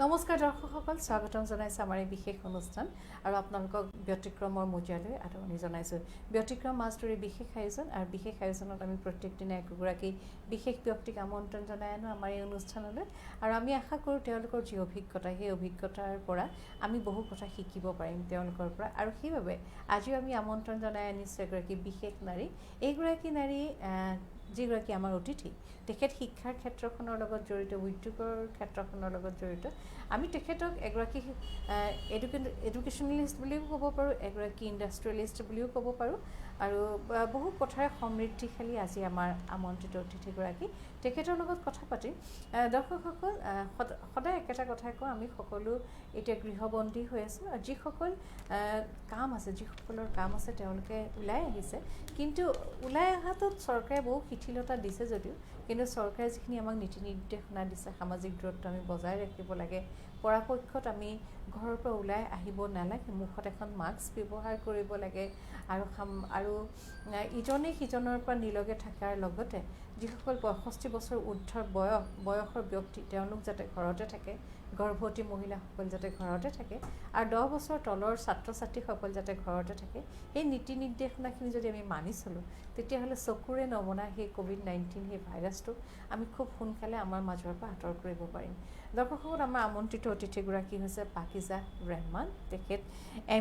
নমস্কাৰ দৰ্শকসকল, স্বাগতম জনাইছোঁ আমাৰ এই বিশেষ অনুষ্ঠান আৰু আপোনালোকক ব্যতিক্ৰমৰ মজিয়ালৈ আদৰণি জনাইছোঁ। ব্যতিক্ৰম মাছটোৰে বিশেষ আয়োজন আৰু বিশেষ আয়োজনত আমি প্ৰত্যেক দিনে একোগৰাকী বিশেষ ব্যক্তিক আমন্ত্ৰণ জনাই আনো আমাৰ এই অনুষ্ঠানলৈ আৰু আমি আশা কৰোঁ তেওঁলোকৰ যি অভিজ্ঞতা সেই অভিজ্ঞতাৰ পৰা আমি বহু কথা শিকিব পাৰিম তেওঁলোকৰ পৰা আৰু সেইবাবে আজিও আমি আমন্ত্ৰণ জনাই আনিছোঁ এগৰাকী বিশেষ নাৰী। এইগৰাকী নাৰী যিগৰাকী আমাৰ অতিথি, তেখেত শিক্ষাৰ ক্ষেত্ৰখনৰ লগত জড়িত, উদ্যোগৰ ক্ষেত্ৰখনৰ লগত জড়িত। আমি তেখেতক এগৰাকী এডুকেশ্যনেলিষ্ট বুলিও ক'ব পাৰোঁ, এগৰাকী ইণ্ডাষ্ট্ৰিয়েলিষ্ট বুলিও ক'ব পাৰোঁ আৰু বহু কথাৰে সমৃদ্ধিশালী আজি আমাৰ আমন্ত্ৰিত অতিথিগৰাকী। তেখেতৰ লগত কথা পাতিম। দৰ্শকসকল, সদায় একেটা কথাই কওঁ, আমি সকলো এতিয়া গৃহবন্দী হৈ আছোঁ আৰু যিসকল কাম আছে, যিসকলৰ কাম আছে তেওঁলোকে ওলাই আহিছে, কিন্তু ওলাই অহাটোত চৰকাৰে বহু শিথিলতা দিছে যদিও, কিন্তু চৰকাৰে যিখিনি আমাক নীতি নিৰ্দেশনা দিছে, সামাজিক দূৰত্ব আমি বজাই ৰাখিব লাগে, পৰাপক্ষত আমি ঘৰৰ পৰা ওলাই আহিব নালাগে, মুখত এখন মাস্ক ব্যৱহাৰ কৰিব লাগে আৰু ইজনে সিজনৰ পৰা নিলগে থকাৰ লগতে যিসকল 65 বছৰ ঊৰ্ধ্বৰ বয়সৰ ব্যক্তি তেওঁলোক যাতে ঘৰতে থাকে, গৰ্ভৱতী মহিলাসকল যাতে ঘৰতে থাকে আৰু 10 বছৰ তলৰ ছাত্ৰ ছাত্ৰীসকল যাতে ঘৰতে থাকে, সেই নীতি নিৰ্দেশনাখিনি যদি আমি মানি চলোঁ তেতিয়াহ'লে চকুৰে নমনা সেই COVID-19 সেই ভাইৰাছটো আমি খুব সোনকালে আমাৰ মাজৰ পৰা আঁতৰ কৰিব পাৰিম। দৰ্শকসকল, আমাৰ আমন্ত্ৰিত অতিথিগৰাকী হৈছে পাকিজা ৰেহমান। তেখেত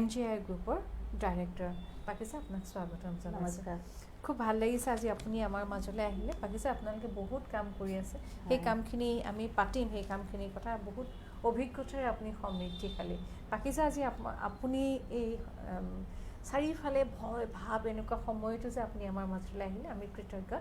MGI গ্ৰুপৰ ডাইৰেক্টৰ। পাকিজা, আপোনাক স্বাগতম জনাইছোঁ। খুব ভাল লাগিছে আজি আপুনি আমাৰ মাজলৈ আহিলে। পাকিজা, আপোনালোকে বহুত কাম কৰি আছে, সেই কামখিনি আমি পাতিম, সেই কামখিনিৰ কথা। বহুত অভিজ্ঞতাৰে আপুনি সমৃদ্ধিশালী। পাকিজা, আজি আপুনি এই চাৰিওফালে ভয় ভাৱ এনেকুৱা সময়তো যে আপুনি আমাৰ মাজলৈ আহিলে, আমি কৃতজ্ঞ।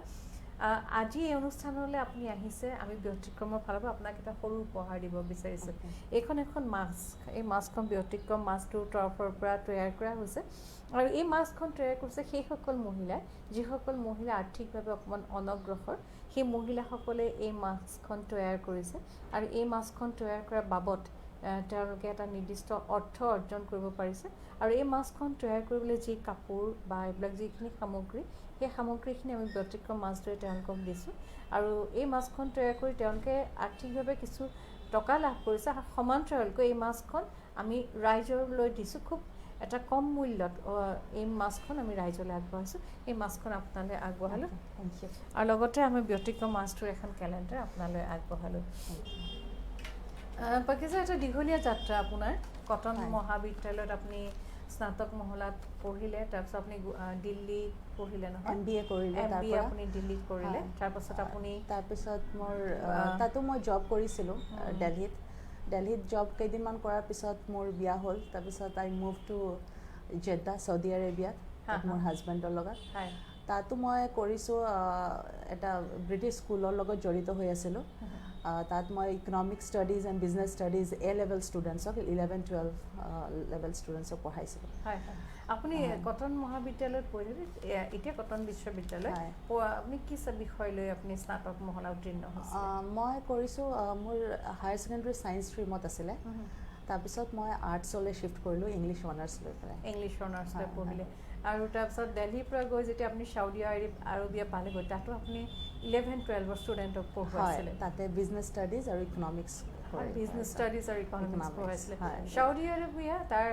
আজি এই অনুষ্ঠানলৈ আপুনি আহিছে, আমি ব্যতিক্ৰমৰ ফালৰ পৰা আপোনাক এটা সৰু উপহাৰ দিব বিচাৰিছোঁ। এইখন এখন মাস্ক, এই মাস্কখন ব্যতিক্ৰম মাস্কটোৰ তৰফৰ পৰা তৈয়াৰ কৰা হৈছে আৰু এই মাস্কখন তৈয়াৰ কৰিছে সেইসকল মহিলাই যিসকল মহিলা আৰ্থিকভাৱে অকণমান অনগ্ৰসৰ, সেই মহিলাসকলে এই মাস্কখন তৈয়াৰ কৰিছে আৰু এই মাস্কখন তৈয়াৰ কৰাৰ বাবদ তেওঁলোকে এটা নিৰ্দিষ্ট অৰ্থ অৰ্জন কৰিব পাৰিছে আৰু এই মাস্কখন তৈয়াৰ কৰিবলৈ যি কাপোৰ বা এইবিলাক যিখিনি সামগ্ৰী, সেই সামগ্ৰীখিনি আমি ব্যতিক্ৰম মাছটোৱে তেওঁলোকক দিছোঁ আৰু এই মাস্কখন তৈয়াৰ কৰি তেওঁলোকে আৰ্থিকভাৱে কিছু টকা লাভ কৰিছে। সমান্তৰালকৈ এই মাস্কখন আমি ৰাইজলৈ দিছোঁ, খুব এটা কম মূল্যত এই মাস্কখন আমি ৰাইজলৈ আগবঢ়াইছোঁ। এই মাস্কখন আপোনালৈ আগবঢ়ালোঁ আৰু লগতে আমি ব্যতিক্ৰম মাছটোৰ এখন কেলেণ্ডাৰ আপোনালৈ আগবঢ়ালোঁ। পাকিজা, এটা দীঘলীয়া যাত্ৰা আপোনাৰ। কটন মহাবিদ্যালয়ত আপুনি স্নাতক মহলাত পঢ়িলে, তাৰপিছত আপুনি দিল্লীত পঢ়িলে নহয়, MBA কৰিলে, MBA আপুনি দিল্লীত কৰিলে, তাৰপিছত মোৰ তাতো মই জব কৰিছিলোঁ দিল্লীত জব কেইদিনমান কৰাৰ পিছত মোৰ বিয়া হ'ল। তাৰপিছত আই মুভ টু জেদ্দা, ছৌদি আৰবিয়াত মোৰ হাজবেণ্ডৰ লগত। তাতো মই কৰিছোঁ, এটা ব্ৰিটিছ স্কুলৰ লগত জড়িত হৈ আছিলোঁ। তাত মই economic studies and business studies A-level ষ্টুডেণ্টছক, 11-12 লেভেল ষ্টুডেণ্টছক পঢ়াইছিলোঁ। হয় হয়, আপুনি কটন মহাবিদ্যালয়ত পঢ়িলে, এতিয়া কটন বিশ্ববিদ্যালয়, আপুনি কি বিষয় লৈ আপুনি স্নাতক মহলা উত্তীৰ্ণ হৈছে? মই কৰিছোঁ, মোৰ হায়াৰ ছেকেণ্ডেৰী ছায়েন্স ষ্ট্ৰীমত আছিলে। তাৰপিছত মই আৰ্টছলৈ শিফ্ট কৰিলোঁ, ইংলিছ অনাৰ্ছ লৈ পেলাই। ইংলিছ অনাৰ্ছ লৈ পঢ়িলে আৰু তাৰপিছত দিল্লীৰ পৰা গৈ যেতিয়া আপুনি ছৌদি আৰবিয়া পালেগৈ, তাতো আপুনি 11-12 ষ্টুডেণ্টক পঢ়ুৱাইছিলে। তাতে বিজনেছ ষ্টাডিজ আৰু ইকনমিক্স, বিজনেছ ষ্টাডিজ আৰু ইকনমিক্স পঢ়াইছিলে। ছৌদি আৰবিয়া তাৰ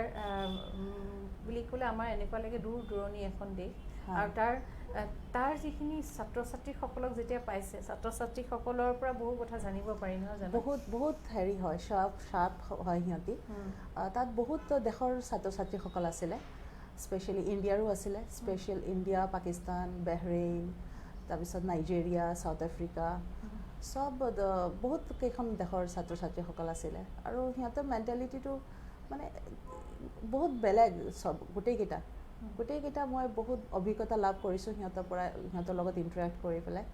বুলি ক'লে আমাৰ এনেকুৱা লাগে দূৰ দূৰণি এখন দেশ আৰু তাৰ যিখিনি ছাত্ৰ ছাত্ৰীসকলক যেতিয়া পাইছে, ছাত্ৰ ছাত্ৰীসকলৰ পৰা বহু কথা জানিব পাৰি নহয় জানো? বহুত হেৰি হয়, শাৰ্প হয় সিহঁতি। তাত বহুত দেশৰ ছাত্ৰ ছাত্ৰীসকল আছিলে, স্পেচিয়েলি ইণ্ডিয়াৰো আছিলে, ইণ্ডিয়া, পাকিস্তান, বাহৰেইন, তাৰপিছত নাইজেৰিয়া, চাউথ আফ্ৰিকা, চব বহুত কেইখন দেশৰ ছাত্ৰ ছাত্ৰীসকল আছিলে আৰু সিহঁতৰ মেণ্টেলিটিটো মানে বহুত বেলেগ। চব গোটেইকেইটা মই বহুত অভিজ্ঞতা লাভ কৰিছোঁ সিহঁতৰ পৰা, সিহঁতৰ লগত ইণ্টাৰেক্ট কৰি পেলাই।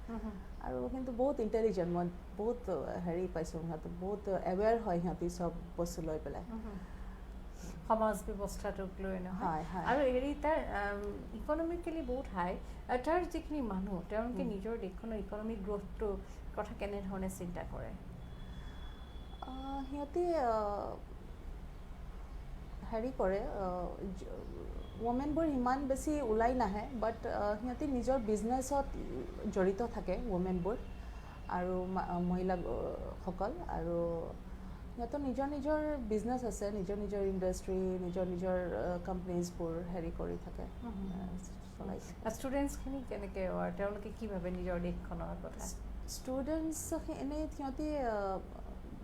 আৰু কিন্তু বহুত ইণ্টেলিজেণ্ট, মই বহুত হেৰি পাইছোঁ, সিহঁতে বহুত এৱেৰ হয় সিহঁতি চব বস্তু লৈ পেলাই, সমাজ ব্যৱস্থাটোক লৈ নহয়। আৰু তাৰ ইকনমিকেলি বহুত হাই। তাৰ যিখিনি মানুহ তেওঁলোকে নিজৰ দেশখনৰ ইকনমিক গ্ৰ'থটোৰ কথা কেনেধৰণে চিন্তা কৰে? সিহঁতি হেৰি কৰে, ৱমেনবোৰ ইমান বেছি ওলাই নাহে, বাট সিহঁতি নিজৰ বিজনেছত জড়িত থাকে ৱমেনবোৰ আৰু মহিলাসকল। আৰু সিহঁতৰ নিজৰ বিজনেছ আছে, নিজৰ ইণ্ডাষ্ট্ৰী, নিজৰ কোম্পানীজবোৰ হেৰি কৰি থাকে চলাইছে। ষ্টুডেণ্টছখিনি কেনেকৈ তেওঁলোকে কি ভাবে নিজৰ দেশখনৰ কথা? ষ্টুডেণ্টছ এনেই সিহঁতি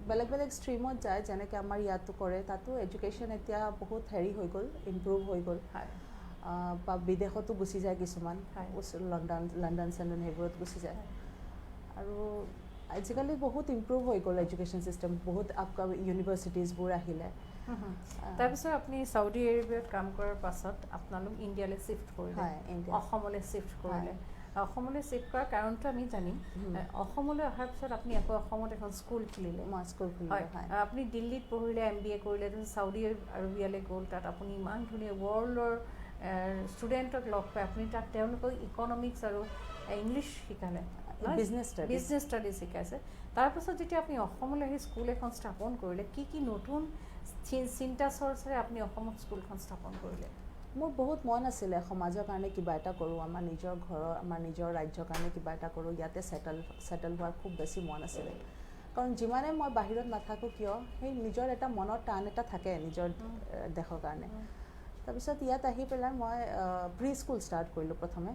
বেলেগ ষ্ট্ৰীমত যায়, যেনেকৈ আমাৰ ইয়াতো কৰে, তাতো এডুকেশ্যন এতিয়া বহুত হেৰি হৈ গ'ল, ইম্প্ৰুভ হৈ গ'ল। বা বিদেশতো গুচি যায় কিছুমান, লণ্ডন সেইবোৰত গুচি যায়। আৰু আজিকালি বহুত ইম্প্ৰুভ হৈ গ'ল এডুকেশ্যন চিষ্টেম, বহুত ইউনিভাৰ্চিটিজবোৰ আহিলে। তাৰপিছত আপুনি চাউদি আৰবিয়াত কাম কৰাৰ পাছত আপোনালোক ইণ্ডিয়ালৈ চিফ্ট কৰিলে, অসমলৈ চিফ্ট কৰিলে। অসমলৈ চিফ্ট কৰাৰ কাৰণটো আমি জানিম। অসমলৈ অহাৰ পিছত আপুনি আকৌ অসমত এখন স্কুল খুলিলে। হয়, আপুনি দিল্লীত পঢ়িলে, MBA কৰিলে, তাৰপিছত চাউদি আৰবিয়ালৈ গ'ল। তাত আপুনি ইমান ধুনীয়া ৱৰ্ল্ডৰ ষ্টুডেণ্টক লগ পাই আপুনি তাত তেওঁলোকক ইকনমিক্স আৰু ইংলিছ শিকালে, বিজনেছ ষ্টাডিজ শিকাইছে। তাৰপাছত যেতিয়া আপুনি অসমলৈ আহি স্কুল এখন স্থাপন কৰিলে, কি নতুন চিন্তা চৰ্চাৰে আপুনি অসমত স্কুলখন স্থাপন কৰিলে? মোৰ বহুত মন আছিলে সমাজৰ কাৰণে কিবা এটা কৰোঁ, আমাৰ নিজৰ ঘৰৰ, আমাৰ নিজৰ ৰাজ্যৰ কাৰণে কিবা এটা কৰোঁ, ইয়াতে ছেটেল হোৱাৰ খুব বেছি মন আছিলে। কাৰণ যিমানে মই বাহিৰত নাথাকোঁ কিয়, সেই নিজৰ এটা মনৰ টান এটা থাকে নিজৰ দেশৰ কাৰণে। তাৰপিছত ইয়াত আহি পেলাই মই প্ৰি স্কুল ষ্টাৰ্ট কৰিলোঁ প্ৰথমে।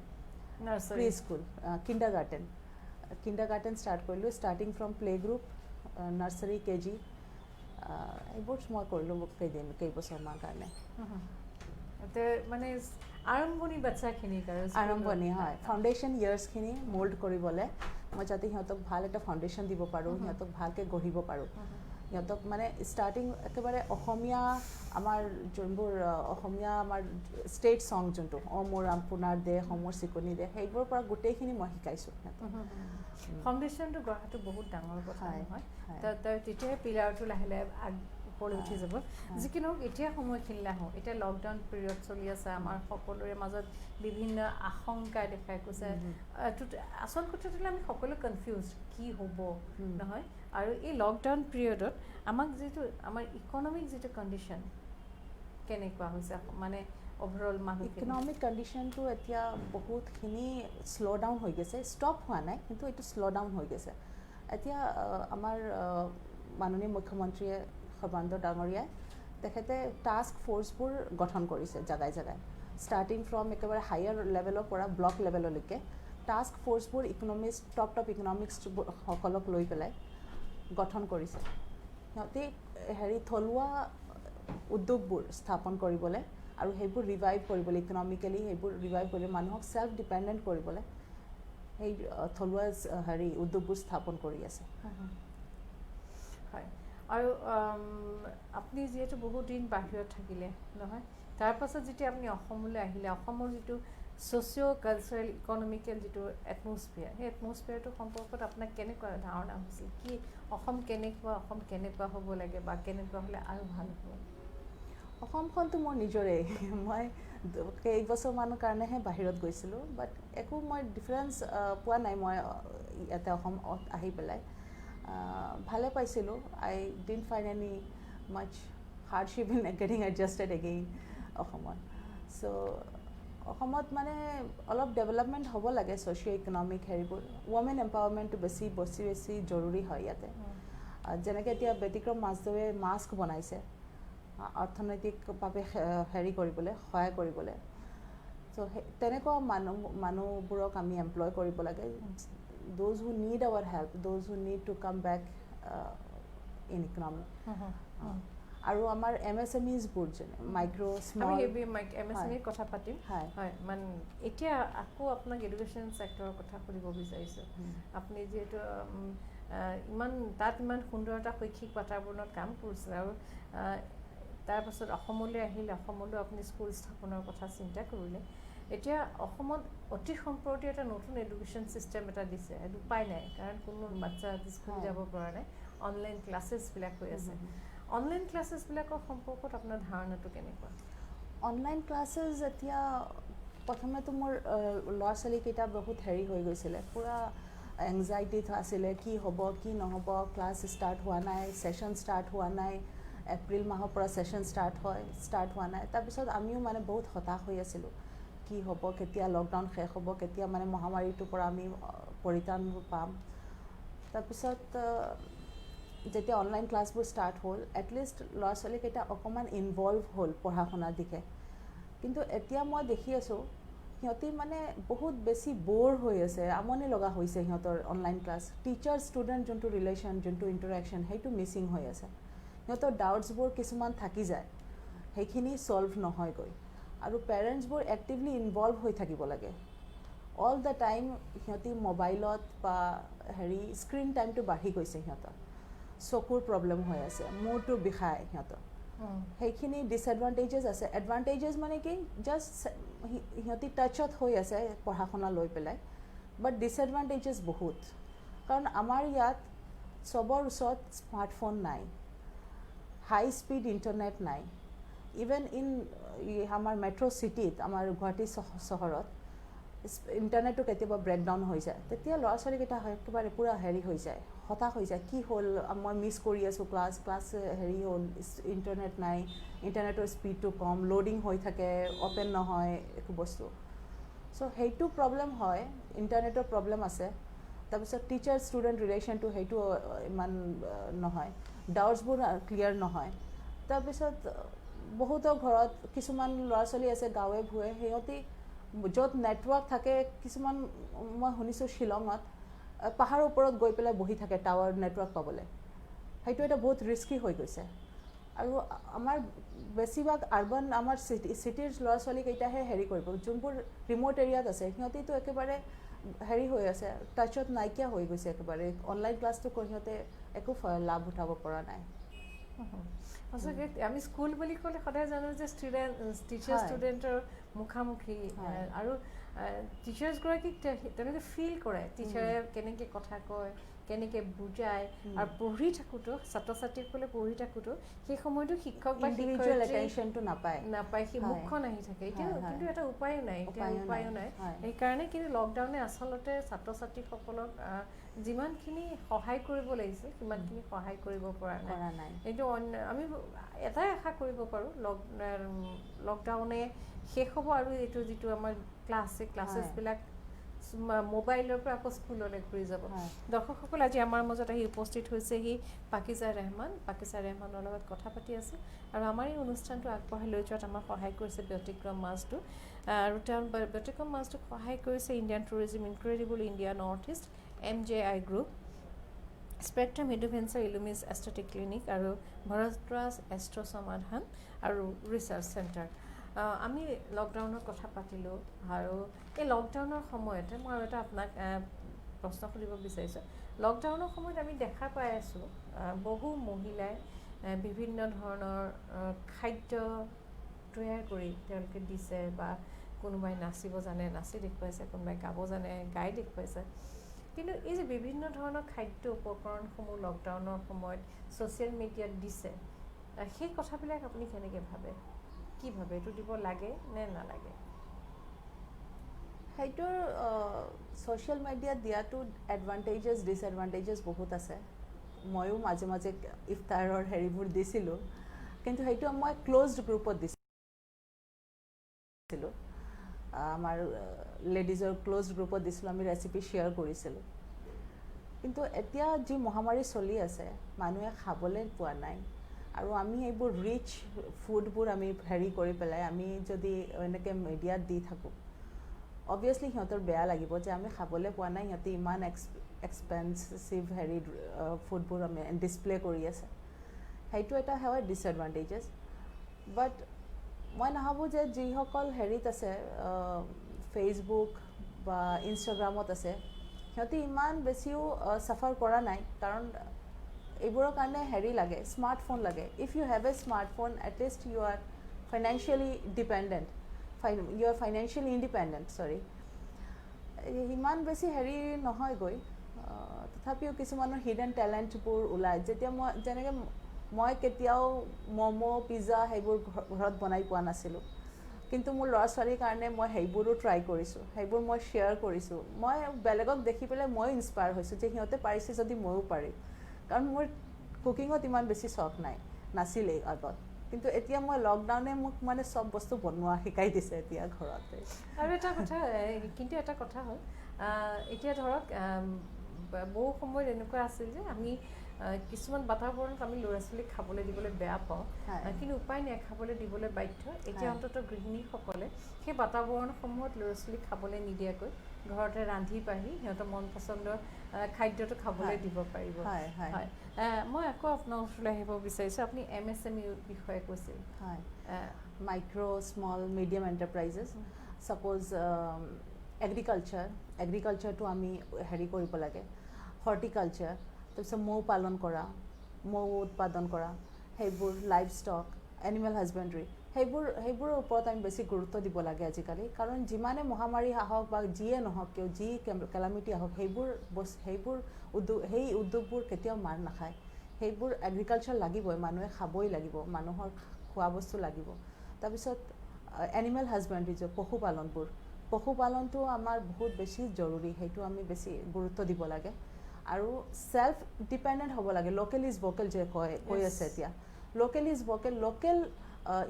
প্ৰি স্কুল, কিণ্ডাৰ গাৰ্টেন ষ্টাৰ্ট কৰিলোঁ, starting from play group, nursery, KG এইবোৰ মই কৰিলোঁ কেইবছৰমান কাৰণে। মানে আৰম্ভণি বাচ্চাখিনিক আৰু আৰম্ভণি হয়, ফাউণ্ডেশ্যন ইয়াৰ্ছখিনি মোল্ড কৰিবলৈ মই যাতে সিহঁতক ভাল এটা ফাউণ্ডেশ্যন দিব পাৰোঁ, সিহঁতক ভালকৈ গঢ়িব পাৰোঁ। সিহঁতক মানে ষ্টাৰ্টিং একেবাৰে অসমীয়া আমাৰ যোনবোৰ অসমীয়া আমাৰ ষ্টেট ছং যোনটো মোৰ আপোনাৰ দেশ, মোৰ চিকুনি দেশ, সেইবোৰৰ পৰা গোটেইখিনি মই শিকাইছোঁ সিহঁতক। ফাউণ্ডেশ্যনটো গঢ়াটো বহুত ডাঙৰ কথা নহয়, তেতিয়াহে পিলাৰটো লাহে লাহে ওপৰলৈ উঠি যাব। যিকি নহওক এতিয়া সময়খিনিলৈ আহোঁ, এতিয়া লকডাউন পিৰিয়ড চলি আছে, আমাৰ সকলোৰে মাজত বিভিন্ন আশংকাই দেখাই গৈছে। আচল কথাটো হ'লে আমি সকলোৱে কনফিউজ কি হ'ব নহয়। আৰু এই লকডাউন পিৰিয়ডত আমাক যিটো আমাৰ ইকনমিক যিটো কণ্ডিশ্যন কেনেকুৱা হৈছে, মানে অভাৰঅল মানুহ ইকনমিক কণ্ডিশ্যনটো এতিয়া বহুতখিনি শ্ল' ডাউন হৈ গৈছে, ষ্টপ হোৱা নাই, কিন্তু এইটো শ্ল' ডাউন হৈ গৈছে। এতিয়া আমাৰ মাননীয় মুখ্যমন্ত্ৰীয়ে সৰ্বানন্দ ডাঙৰীয়াই তেখেতে টাস্ক ফ'ৰ্চবোৰ গঠন কৰিছে জেগাই জেগাই, ষ্টাৰ্টিং ফ্ৰম একেবাৰে হায়াৰ লেভেলৰ পৰা ব্লক লেভেললৈকে টাস্ক ফ'ৰ্চবোৰ টপ ইকনমিক্সসকলক লৈ পেলাই গঠন কৰিছে। সিহঁতে থলুৱা উদ্যোগবোৰ স্থাপন কৰিবলৈ আৰু সেইবোৰ ৰিভাইভ কৰিবলৈ, ইকনমিকেলি সেইবোৰ ৰিভাইভ কৰিবলৈ, মানুহক ছেল্ফ ডিপেণ্ডেণ্ট কৰিবলৈ সেই থলুৱা উদ্যোগবোৰ স্থাপন কৰি আছে। হয়, আৰু আপুনি যিহেতু বহুত দিন বাহিৰত থাকিলে নহয়, তাৰপাছত যেতিয়া আপুনি অসমলৈ আহিলে, অসমৰ যিটো ছ'চিঅ' কালচাৰেল ইকনমিকেল যিটো এটমছফিয়াৰ, সেই এটমছফিয়াৰটো সম্পৰ্কত আপোনাৰ কেনেকুৱা ধাৰণা হৈছিল? কি অসম কেনেকুৱা হ'ব লাগে বা কেনেকুৱা হ'লে আৰু ভাল হ'ব? অসমখনতো মোৰ নিজৰেই, মই কেইবছৰমানৰ কাৰণেহে বাহিৰত গৈছিলোঁ, বাট একো মই ডিফাৰেঞ্চ পোৱা নাই। মই ইয়াতে অসমত আহি পেলাই ভালে পাইছিলোঁ। I didn't find any much hardship in getting adjusted again অসমত। চ' অসমত মানে অলপ ডেভেলপমেণ্ট হ'ব লাগে, ছ'চিঅ' ইকনমিক হেৰিবোৰ, ৱমেন এম্পাৱাৰমেণ্টটো বেছি জৰুৰী হয় ইয়াতে। যেনেকৈ এতিয়া ব্যতিক্ৰম মাছদৱে মাস্ক বনাইছে অৰ্থনৈতিকভাৱে কৰিবলৈ, সহায় কৰিবলৈ। চ' তেনেকুৱা মানুহবোৰক আমি এমপ্লয় কৰিব লাগে, those who need our help, those who need to come back in economy. আৰু আমাৰ MSMEছবোৰ যেনে MSME কথা পাতিম। হয়, মানে এতিয়া আকৌ আপোনাক এডুকেশ্যন ছেক্টৰৰ কথা সুধিব বিচাৰিছোঁ। আপুনি যিহেতু ইমান সুন্দৰ এটা শৈক্ষিক বাতাবৰণত কাম কৰিছে, আৰু তাৰপাছত অসমলৈ আহিলে, অসমলৈ আপুনি স্কুল স্থাপনৰ কথা চিন্তা কৰিলে। এতিয়া অসমত অতি সম্প্ৰতি এটা নতুন এডুকেশ্যন ছিষ্টেম এটা দিছে, সেইটো উপায় নাই, কাৰণ কোনো বাচ্চা স্কুল যাব পৰা নাই, অনলাইন ক্লাছেছবিলাক হৈ আছে। অনলাইন ক্লাছেছবিলাকৰ সম্পৰ্কত আপোনাৰ ধাৰণাটো কেনেকুৱা? অনলাইন ক্লাছেছ এতিয়া প্ৰথমেতো মোৰ ল'ৰা ছোৱালীকেইটা বহুত হৈ গৈছিলে, পূৰা এংজাইটিত আছিলে, কি হ'ব কি নহ'ব, ক্লাছ ষ্টাৰ্ট হোৱা নাই, ছেশ্যন ষ্টাৰ্ট হোৱা নাই, এপ্ৰিল মাহৰ পৰা ছেশ্যন ষ্টাৰ্ট হোৱা নাই। তাৰপিছত আমিও মানে বহুত হতাশ হৈ আছিলোঁ, কি হ'ব, কেতিয়া লকডাউন শেষ হ'ব, কেতিয়া মানে মহামাৰীটোৰ পৰা আমি পৰিত্ৰাণ পাম। তাৰপিছত যেতিয়া অনলাইন ক্লাছবোৰ ষ্টাৰ্ট হ'ল এটলিষ্ট ল'ৰা ছোৱালীকেইটা অকণমান ইনভলভ হ'ল পঢ়া শুনাৰ দিশে কিন্তু এতিয়া মই দেখি আছোঁ সিহঁতি মানে বহুত বেছি ব'ৰ হৈ আছে আমনি লগা হৈছে সিহঁতৰ অনলাইন ক্লাছ টিচাৰ ষ্টুডেণ্ট যোনটো ৰিলেশ্যন যোনটো ইণ্টাৰেকশ্যন সেইটো মিচিং হৈ আছে সিহঁতৰ ডাউটছবোৰ কিছুমান থাকি যায় সেইখিনি ছল্ভ নহয়গৈ আৰু পেৰেণ্টছবোৰ এক্টিভলি ইনভলভ হৈ থাকিব লাগে অল দ্য টাইম সিহঁতি মোবাইলত বা স্ক্ৰীণ টাইমটো বাঢ়ি গৈছে সিহঁতৰ চকুৰ প্ৰব্লেম হৈ আছে মূৰটো বিষায় সিহঁতৰ সেইখিনি ডিছএডভান্টেজেছ আছে এডভান্টেজেছ মানে কি জাষ্ট সিহঁতি টাচত হৈ আছে পঢ়া শুনা লৈ পেলাই বাট ডিছএডভান্টেজেছ বহুত কাৰণ আমাৰ ইয়াত চবৰ ওচৰত স্মাৰ্টফোন নাই হাই স্পীড ইণ্টাৰনেট নাই ইভেন আমাৰ মেট্ৰ' চিটিত আমাৰ গুৱাহাটী চহৰত ইণ্টাৰনেটটো কেতিয়াবা ব্ৰেকডাউন হৈ যায় তেতিয়া ল'ৰা ছোৱালীকেইটা একেবাৰে পূৰা হৈ যায় হতাশ হৈ যায় কি হ'ল মই মিছ কৰি আছোঁ ক্লাছ হ'ল ইণ্টাৰনেট নাই ইণ্টাৰনেটৰ স্পীডটো কম লোডিং হৈ থাকে অ'পেন নহয় একো বস্তু চ' সেইটো প্ৰব্লেম হয় ইণ্টাৰনেটৰ প্ৰব্লেম আছে তাৰপিছত টিচাৰ ষ্টুডেণ্ট ৰিলেশ্যনটো সেইটো ইমান নহয় ডাউটছবোৰ ক্লিয়াৰ নহয় তাৰপিছত বহুতৰ ঘৰত কিছুমান ল'ৰা ছোৱালী আছে গাঁৱে ভূঞে সিহঁতি য'ত নেটৱৰ্ক থাকে কিছুমান মই শুনিছোঁ শ্বিলঙত পাহাৰৰ ওপৰত গৈ পেলাই বহি থাকে টাৱাৰ নেটৱৰ্ক পাবলৈ সেইটো এটা বহুত ৰিস্কি হৈ গৈছে আৰু আমাৰ বেছিভাগ আৰ্বান আমাৰ চিটিৰ ল'ৰা ছোৱালীকেইটাহে কৰিব যোনবোৰ ৰিম'ট এৰিয়াত আছে সিহঁতিতো একেবাৰে হৈ আছে টাচত নাইকিয়া হৈ গৈছে একেবাৰে অনলাইন ক্লাছটো কৰি সিহঁতে একো লাভ উঠাব পৰা নাই সঁচাকৈ আমি স্কুল বুলি ক'লে সদায় জানো যে টিচাৰ ষ্টুডেণ্টৰ মুখামুখি আৰু টিচাৰ্ছগৰাকীক তেওঁলোকে ফিল কৰে টিচাৰে কেনেকৈ কথা কয় কেনেকৈ বুজায় আৰু পঢ়ি থাকোঁতেও ছাত্ৰ ছাত্ৰীসকলে পঢ়ি থাকোঁতেও সেই সময়তো শিক্ষক বা ইণ্ডিভিজুৱেল এটেনশ্যনটো নাপায় সেই মুখখন আহি থাকে এতিয়া কিন্তু এটা উপায়ো নাই সেইকাৰণে কিন্তু লকডাউনে আচলতে ছাত্ৰ ছাত্ৰীসকলক যিমানখিনি সহায় কৰিব লাগিছিল সিমানখিনি সহায় কৰিব পৰা নাই এইটো আমি এটাই আশা কৰিব পাৰোঁ লকডাউনে শেষ হ'ব আৰু এইটো যিটো আমাৰ ক্লাছেছবিলাক মোবাইলৰ পৰা আকৌ স্কুললৈ ঘূৰি যাব দৰ্শকসকল আজি আমাৰ মাজত আহি উপস্থিত হৈছেহি পাকিজা ৰেহমানৰ লগত কথা পাতি আছে আৰু আমাৰ এই অনুষ্ঠানটো আগবঢ়াই লৈ যোৱাত আমাক সহায় কৰিছে ব্যতিক্ৰম মাজটো আৰু তেওঁ ব্যতিক্ৰম মাজটোক সহায় কৰিছে Indian tourism Incredible India North East MJI group spectrum interventure Illumis aesthetic clinic আৰু ভৰদ্বাজ এষ্ট্ৰ সমাধান আৰু ৰিচাৰ্চ চেণ্টাৰ আমি লকডাউনৰ কথা পাতিলোঁ আৰু এই লকডাউনৰ সময়তে মই আৰু এটা আপোনাক প্ৰশ্ন সুধিব বিচাৰিছোঁ লকডাউনৰ সময়ত আমি দেখা পাই আছোঁ বহু মহিলাই বিভিন্ন ধৰণৰ খাদ্য তৈয়াৰ কৰি তেওঁলোকে দিছে বা কোনোবাই নাচিব জানে নাচি দেখুৱাইছে কোনোবাই গাব জানে গাই দেখুৱাইছে কিন্তু এই যে বিভিন্ন ধৰণৰ খাদ্য উপকৰণসমূহ লকডাউনৰ সময়ত ছ'চিয়েল মিডিয়াত দিছে সেই কথাবিলাক আপুনি কেনেকৈ ভাবে কি ভাবে এইটো দিব লাগে নে নালাগে সেইটোৰ ছ'চিয়েল মিডিয়াত দিয়াটো এডভান্টেজেছ ডিছএডভান্টেজেছ বহুত আছে ময়ো মাজে মাজে ইফতাৰৰ হেৰিবোৰ দিছিলোঁ কিন্তু সেইটো মই ক্ল'জড গ্ৰুপত দিছিলোঁ আমাৰ লেডিজৰ ক্ল'জড গ্ৰুপত দিছিলোঁ আমি ৰেচিপি শ্বেয়াৰ কৰিছিলোঁ কিন্তু এতিয়া যি মহামাৰী চলি আছে মানুহে খাবলৈ পোৱা নাই আৰু আমি এইবোৰ ৰিচ ফুডবোৰ আমি কৰি পেলাই আমি যদি এনেকৈ মিডিয়াত দি থাকোঁ অবভিয়াছলি সিহঁতৰ বেয়া লাগিব যে আমি খাবলৈ পোৱা নাই সিহঁতে ইমান এক্সপেঞ্চিভ ফুডবোৰ আমি ডিছপ্লে কৰি আছে সেইটো এটা হয় ডিছএডভান্টেজেছ বাট মই নাভাবোঁ যে যিসকল আছে ফেচবুক বা ইনষ্টাগ্ৰামত আছে সিহঁতে ইমান বেছিও চাফাৰ কৰা নাই কাৰণ এইবোৰৰ কাৰণে লাগে স্মাৰ্টফোন লাগে if you have a smartphone at least you are financially dependent you are financially independent ইমান বেছি নহয়গৈ তথাপিও কিছুমানৰ হিডেন টেলেণ্টবোৰ ওলায় যেতিয়া যেনেকৈ মই কেতিয়াও ম'ম' পিজ্জা সেইবোৰ ঘৰত বনাই পোৱা নাছিলোঁ কিন্তু মোৰ ল'ৰা ছোৱালীৰ কাৰণে মই সেইবোৰো ট্ৰাই কৰিছোঁ সেইবোৰ মই শ্বেয়াৰ কৰিছোঁ মই বেলেগক দেখি পেলাই মই ইনস্পায়াৰ হৈছোঁ যে সিহঁতে পাৰিছে যদি ময়ো পাৰিম কাৰণ মোৰ কুকিঙত ইমান বেছি চখ নাছিলেই আগত কিন্তু এতিয়া মই লকডাউনে মোক মানে চব বস্তু বনোৱা শিকাই দিছে এতিয়া ঘৰতে আৰু এটা কথা হ'ল এতিয়া ধৰক বহু সময়ত এনেকুৱা আছিল যে আমি কিছুমান বাতাবৰণত আমি ল'ৰা ছোৱালীক খাবলৈ দিবলৈ বেয়া পাওঁ কিন্তু উপায় নাই খাবলৈ দিবলৈ বাধ্য এতিয়া অন্ততঃ গৃহিণীসকলে সেই বাতাবৰণসমূহত ল'ৰা ছোৱালীক খাবলৈ নিদিয়াকৈ ঘৰতে ৰান্ধি বাঢ়ি সিহঁতৰ মন পচন্দৰ খাদ্যটো খাবলৈ দিব পাৰিব হয় মই আকৌ আপোনাৰ ওচৰলৈ আহিব বিচাৰিছোঁ আপুনি MSME বিষয়ে কৈছিল হয় micro small medium enterprises suppose এগ্ৰিকালচাৰটো আমি হেৰি কৰিব লাগে হৰ্টিকালচাৰ তাৰপিছত মৌ পালন কৰা মৌ উৎপাদন কৰা সেইবোৰ লাইভ ষ্টক এনিমেল হাজবেণ্ডাৰী সেইবোৰৰ ওপৰত আমি বেছি গুৰুত্ব দিব লাগে আজিকালি কাৰণ যিমানে মহামাৰী আহক বা যিয়ে নহওক কিয় যি কেলামিটি আহক সেই উদ্যোগবোৰ কেতিয়াও মাৰ নাখায় সেইবোৰ এগ্ৰিকালচাৰ লাগিবই মানুহে খাবই লাগিব মানুহৰ খোৱা বস্তু লাগিব তাৰপিছত এনিমেল হাজবেণ্ডাৰী যে পশুপালনটো আমাৰ বহুত বেছি জৰুৰী সেইটো আমি বেছি গুৰুত্ব দিব লাগে আৰু সেলফ ডিপেন্ডেন্ট হ'ব লাগে লোকেল ইজ ভোকেল যে কৈ আছে এতিয়া লোকেল ইজ ভোকেল লোকেল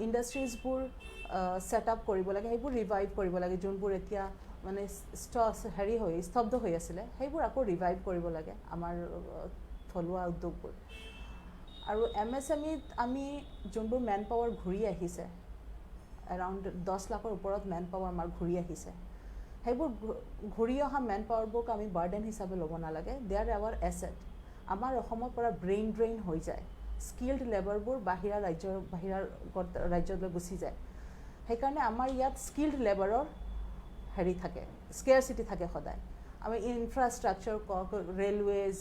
ইণ্ডাষ্ট্ৰিজবোৰ সেট আপ কৰিব লাগে সেইবোৰ ৰিভাইভ কৰিব লাগে যোনবোৰ এতিয়া মানে স্তব্ধ হৈ আছিলে সেইবোৰ আকৌ ৰিভাইভ কৰিব লাগে আমাৰ থলুৱা উদ্যোগবোৰ আৰু MSMEত আমি যোনবোৰ মেন পাৱাৰ ঘূৰি আহিছে এৰাউণ্ড 10 লাখৰ ওপৰত মেন পাৱাৰ আমাৰ ঘূৰি আহিছে সেইবোৰ ঘূৰি অহা মেন পাৱাৰবোৰক আমি বাৰ্ডেন হিচাপে ল'ব নালাগে দে আৰ আৱাৰ এছেট আমাৰ অসমৰ পৰা ব্ৰেইন ড্ৰেইন হৈ যায় স্কিল্ড লেবাৰবোৰ বাহিৰা ৰাজ্যলৈ গুচি যায় সেইকাৰণে আমাৰ ইয়াত স্কিল্ড লেবাৰৰ হেৰি থাকে স্কেয়াৰচিটি থাকে সদায় আমি ইনফ্ৰাষ্ট্ৰাকচাৰ ৰেলৱেজ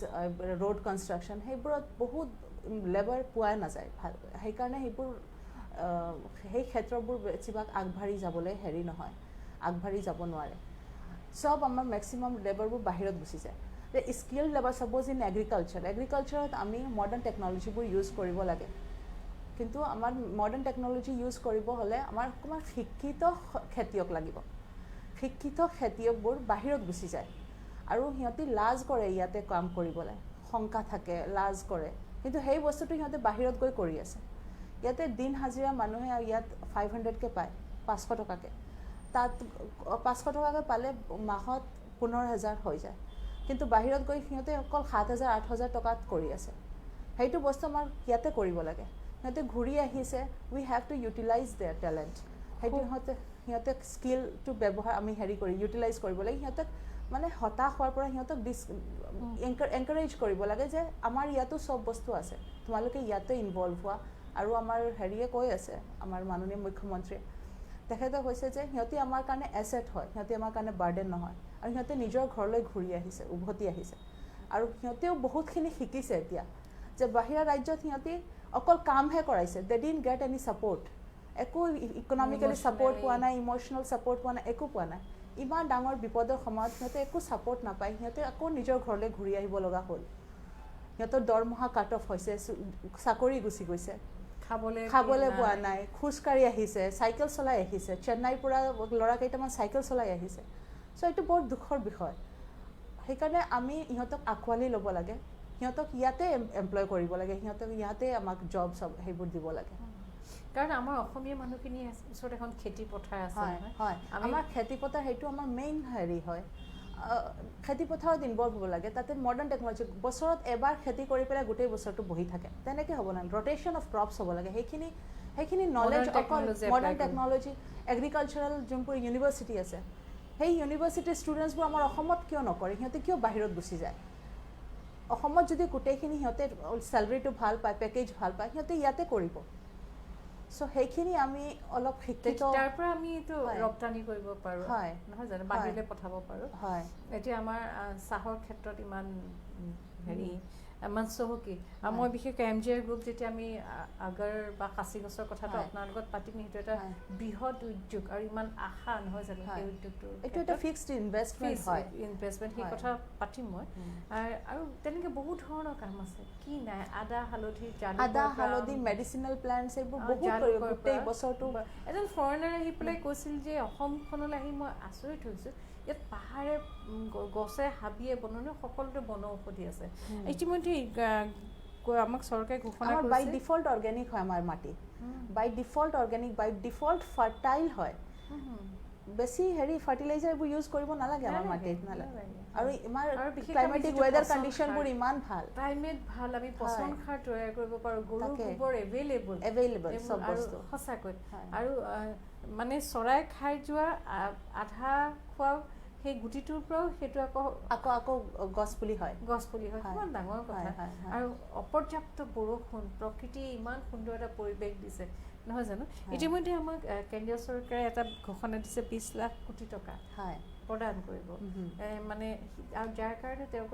ৰোড কনষ্ট্ৰাকশ্যন সেইবোৰত বহুত লেবাৰ পোৱা নাযায় সেইকাৰণে সেইবোৰ সেই ক্ষেত্ৰবোৰ বেছিভাগ আগবাঢ়ি যাবলৈ আগবাঢ়ি যাব নোৱাৰে সব আমাৰ মেক্সিমাম লেবাৰবোৰ বাহিৰত গুচি যায় স্কিল্ড লেবাৰ ছাপ'জ ইন এগ্ৰিকালচাৰত আমি মডাৰ্ণ টেকন'লজিবোৰ ইউজ কৰিব লাগে কিন্তু আমাৰ মডাৰ্ণ টেকন'লজি ইউজ কৰিব হ'লে আমাৰ অকণমান শিক্ষিত খেতিয়ক লাগিব শিক্ষিত খেতিয়কবোৰ বাহিৰত গুচি যায় আৰু সিহঁতি লাজ কৰে ইয়াতে কাম কৰিবলৈ শংকা থাকে লাজ কৰে কিন্তু সেই বস্তুটো সিহঁতে বাহিৰত গৈ কৰি আছে ইয়াতে দিন হাজিৰা মানুহে ইয়াত 500কে পায় 500 টকাকৈ তাত 500 টকাকৈ পালে মাহত 15,000 হৈ যায় কিন্তু বাহিৰত গৈ সিহঁতে অকল 7,000 8,000 টকাত কৰি আছে সেইটো বস্তু আমাৰ ইয়াতে কৰিব লাগে সিহঁতে ঘূৰি আহিছে we have to utilize their talent সেইটো সিহঁতে স্কিলটো ব্যৱহাৰ আমি ইউটিলাইজ কৰিব লাগে সিহঁতক মানে হতাশ হোৱাৰ পৰা সিহঁতক এনকাৰেজ কৰিব লাগে যে আমাৰ ইয়াতো চব বস্তু আছে তোমালোকে ইয়াতে ইনভলভ হোৱা আৰু আমাৰ কৈ আছে আমাৰ মাননীয় মুখ্যমন্ত্ৰীয়ে তেখেতে কৈছে যে সিহঁতে আমাৰ কাৰণে এছেট হয় সিহঁতে আমাৰ কাৰণে বাৰ্ডেন নহয় আৰু সিহঁতে নিজৰ ঘৰলৈ ঘূৰি আহিছে উভতি আহিছে আৰু সিহঁতেও বহুতখিনি শিকিছে এতিয়া যে বাহিৰা ৰাজ্যত সিহঁতে অকল কামহে কৰাইছে দে ডিডন্ট গেট এনি ছাপোৰ্ট একো ইকনমিকেলি ছাপোৰ্ট পোৱা নাই ইম'চনেল ছাপোৰ্ট পোৱা নাই একো পোৱা নাই ইমান ডাঙৰ বিপদৰ সময়ত সিহঁতে একো ছাপোৰ্ট নাপায় সিহঁতে আকৌ নিজৰ ঘৰলৈ ঘূৰি আহিব লগা হ'ল সিহঁতৰ দৰমহা কাট অফ হৈছে চাকৰি গুচি গৈছে খাবলৈ পোৱা নাই খোজকাঢ়ি আহিছে চাইকেল চলাই আহিছে চেন্নাইৰ পৰা ল'ৰা কেইটামান চাইকেল চলাই আহিছে চ' এইটো বৰ দুখৰ বিষয় সেইকাৰণে আমি ইহঁতক আঁকোৱালি ল'ব লাগে সিহঁতক ইয়াতে এমপ্লয় কৰিব লাগে সিহঁতক ইয়াতে আমাক জব সেইবোৰ দিব লাগে কাৰণ আমাৰ অসমীয়া মানুহখিনি ওচৰত এখন খেতি পথাৰ আছে হয় আমাৰ খেতি পথাৰ সেইটো আমাৰ মেইন হয় খেতি পথাৰত ইনভলভ হ'ব লাগে তাতে মডাৰ্ণ টেকন'লজি বছৰত এবাৰ খেতি কৰি পেলাই গোটেই বছৰটো বহি থাকে তেনেকৈ হ'ব নালাগে ৰ'টেশ্যন অফ ক্ৰপছ হ'ব লাগে সেইখিনি নলেজ অকল মডাৰ্ণ টেকন'লজি এগ্ৰিকালচাৰেল যোনবোৰ ইউনিভাৰ্চিটি আছে সেই ইউনিভাৰ্চিটিৰ ষ্টুডেণ্টছবোৰ আমাৰ অসমত কিয় নকৰে সিহঁতে কিয় বাহিৰত গুচি যায় অসমত যদি গোটেইখিনি সিহঁতে চেলাৰীটো ভাল পায় পেকেজ ভাল পায় সিহঁতে ইয়াতে কৰিব সো সেইখিনি আমি অলপ শিক্ষিত তাৰ পৰা আমি এইটো ৰপ্তানি কৰিব পাৰোঁ নহয় জানো বাহিৰলৈ পঠাব পাৰোঁ এতিয়া আমাৰ চাহৰ ক্ষেত্ৰত ইমান ইমান চহকী আৰু মই বিশেষকৈ MGR গ্ৰুপ যেতিয়া আমি আগৰ বা সাঁচি গছৰ কথাটো আপোনাৰ লগত পাতিম সেইটো এটা বৃহৎ উদ্যোগ আৰু ইমান আশা নহয় জানো সেই উদ্যোগটো এইটো এটা ফিক্সড ইনভেষ্টমেণ্ট সেই কথা পাতিম মই আৰু তেনেকৈ বহুত ধৰণৰ কাম আছে কি নাই আদা হালধি মেডিচিনেল প্লাণ্টছ এইবোৰ বহুত গোটেই বছৰটো এজন ফৰেনাৰ আহি পেলাই কৈছিল যে অসমখনলৈ আহি মই আচৰিত হৈছোঁ ইয়াত পাহাৰে গছে হাবিয়ে বননি সকলোতে বন ঔষধি আছে ইতিমধ্যে আমাক চৰকাৰে ঘোষণা কৰিছে বাই ডিফল্ট অৰ্গেনিক হয় আমাৰ মাটি বাই ডিফল্ট অৰ্গেনিক বাই ডিফল্ট ফাৰ্টাইল হয় বেছি হেৰি ফাৰ্টিলাইজাৰবোৰ ইউজ কৰিব নালাগে আমাৰ মাটিত নালাগে আৰু আমাৰ বিশেষকৈ ক্লাইমেটিক যিটো ৱেডাৰ পচন কণ্ডিশ্যনবোৰ সাৰ, ইমান ভাল ক্লাইমেট ভাল, আমি পচন সাৰ তৈয়াৰ কৰিব পাৰোঁ, গৰুৰ তাকে। গোবৰ এভেইলেবল চব আৰু বস্তু সঁচাকৈ হয়। আৰু মানে চৰাই খাই যোৱা আধা খোৱা সেই গুটিটোৰ পৰাও সেইটো আকৌ গছ পুলি হয় কিমান ডাঙৰ কথা। আৰু অপৰ্যাপ্ত বৰষুণ, প্ৰকৃতিয়ে ইমান সুন্দৰ এটা পৰিৱেশ দিছে নহয় জানো। ইতিমধ্যে আমাক কেন্দ্ৰীয় চৰকাৰে এটা ঘোষণা দিছে 20 লাখ কোটি টকা প্ৰদান কৰিব, মানে আৰু যাৰ কাৰণে তেওঁ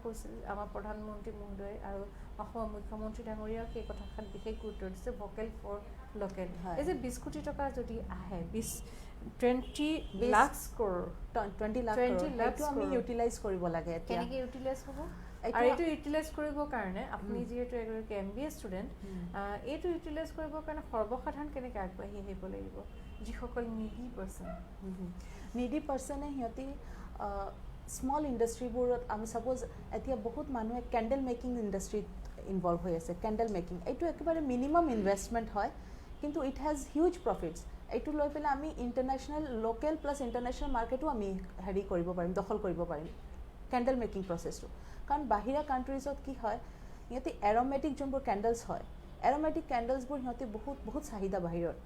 কৈছিল আমাৰ প্ৰধানমন্ত্ৰী মহোদয় আৰু অসমৰ মুখ্যমন্ত্ৰী ডাঙৰীয়াও সেই কথাষাৰ বিশেষ গুৰুত্ব দিছে, ভকেল ফৰ লোকেল। এই যে 20 কোটি টকা যদি আহে, 20 লাখ ক্ৰ'ৰ আমি ইউটিলাইজ কৰিব লাগে। কেনেকৈ ইউটিলাইজ হ'ব? আৰু এইটো ইউটিলাইজ কৰিবৰ কাৰণে আপুনি যিহেতু এগৰাকী MBA ষ্টুডেণ্ট, এইটো ইউটিলাইজ কৰিবৰ কাৰণে সৰ্বসাধাৰণ কেনেকৈ আগবাঢ়ি আহিব লাগিব? যিসকল নিডি পাৰ্চনে সিহঁতি স্মল ইণ্ডাষ্ট্ৰিবোৰত, আমি ছাপ'জ এতিয়া বহুত মানুহে কেণ্ডেল মেকিং ইণ্ডাষ্ট্ৰিত ইনভলভ হৈ আছে। কেণ্ডেল মেকিং এইটো একেবাৰে মিনিমাম ইনভেষ্টমেণ্ট হয়, কিন্তু ইট হেজ হিউজ প্ৰফিটছ। এইটো লৈ পেলাই আমি ইণ্টাৰনেশ্যনেল, লোকেল প্লাছ ইণ্টাৰনেশ্যনেল মাৰ্কেটো আমি হেৰি কৰিব পাৰিম, দখল কৰিব পাৰিম কেণ্ডেল মেকিং প্ৰচেছটো। কাৰণ বাহিৰা কাণ্ট্ৰিজত কি হয়, সিহঁতি এৰ'মেটিক যোনবোৰ কেণ্ডেলছ হয়, এৰ'মেটিক কেণ্ডেলছবোৰ সিহঁতি বহুত চাহিদা বাহিৰত।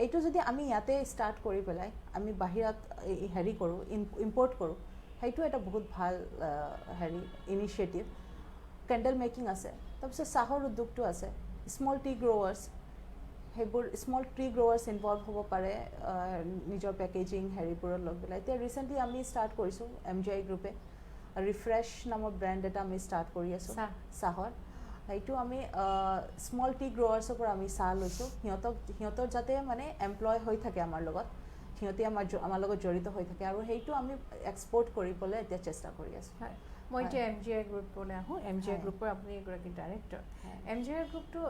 এইটো যদি আমি ইয়াতে ষ্টাৰ্ট কৰি পেলাই আমি বাহিৰত হেৰি কৰোঁ, ইম্পৰ্ট কৰোঁ, সেইটো এটা বহুত ভাল হেৰি ইনিচিয়েটিভ। কেণ্ডেল মেকিং আছে, তাৰপিছত চাহৰ উদ্যোগটো আছে, স্মল টি গ্ৰ'ৱাৰ্ছ, সেইবোৰ স্মল টি গ্ৰ'ৱাৰ্ছ ইনভলভ হ'ব পাৰে নিজৰ পেকেজিং হেৰিবোৰত লৈ পেলাই। এতিয়া ৰিচেণ্টলি আমি ষ্টাৰ্ট কৰিছোঁ MGI গ্ৰুপে, ৰিফ্ৰেছ নামৰ ব্ৰেণ্ড এটা আমি ষ্টাৰ্ট কৰি আছোঁ চাহৰ। সেইটো আমি স্মল টি গ্ৰ'ৱাৰ্ছৰ পৰা আমি চাহ লৈছোঁ, সিহঁতৰ যাতে মানে এমপ্লয় হৈ থাকে আমাৰ লগত, সিহঁতে আমাৰ লগত জড়িত হৈ থাকে, আৰু সেইটো আমি এক্সপৰ্ট কৰিবলৈ এতিয়া চেষ্টা কৰি আছোঁ। মই এতিয়া MGI গ্ৰুপলৈ আহোঁ। MGI গ্ৰুপৰ আপুনি এগৰাকী ডাইৰেক্টৰ। MGI গ্ৰুপটো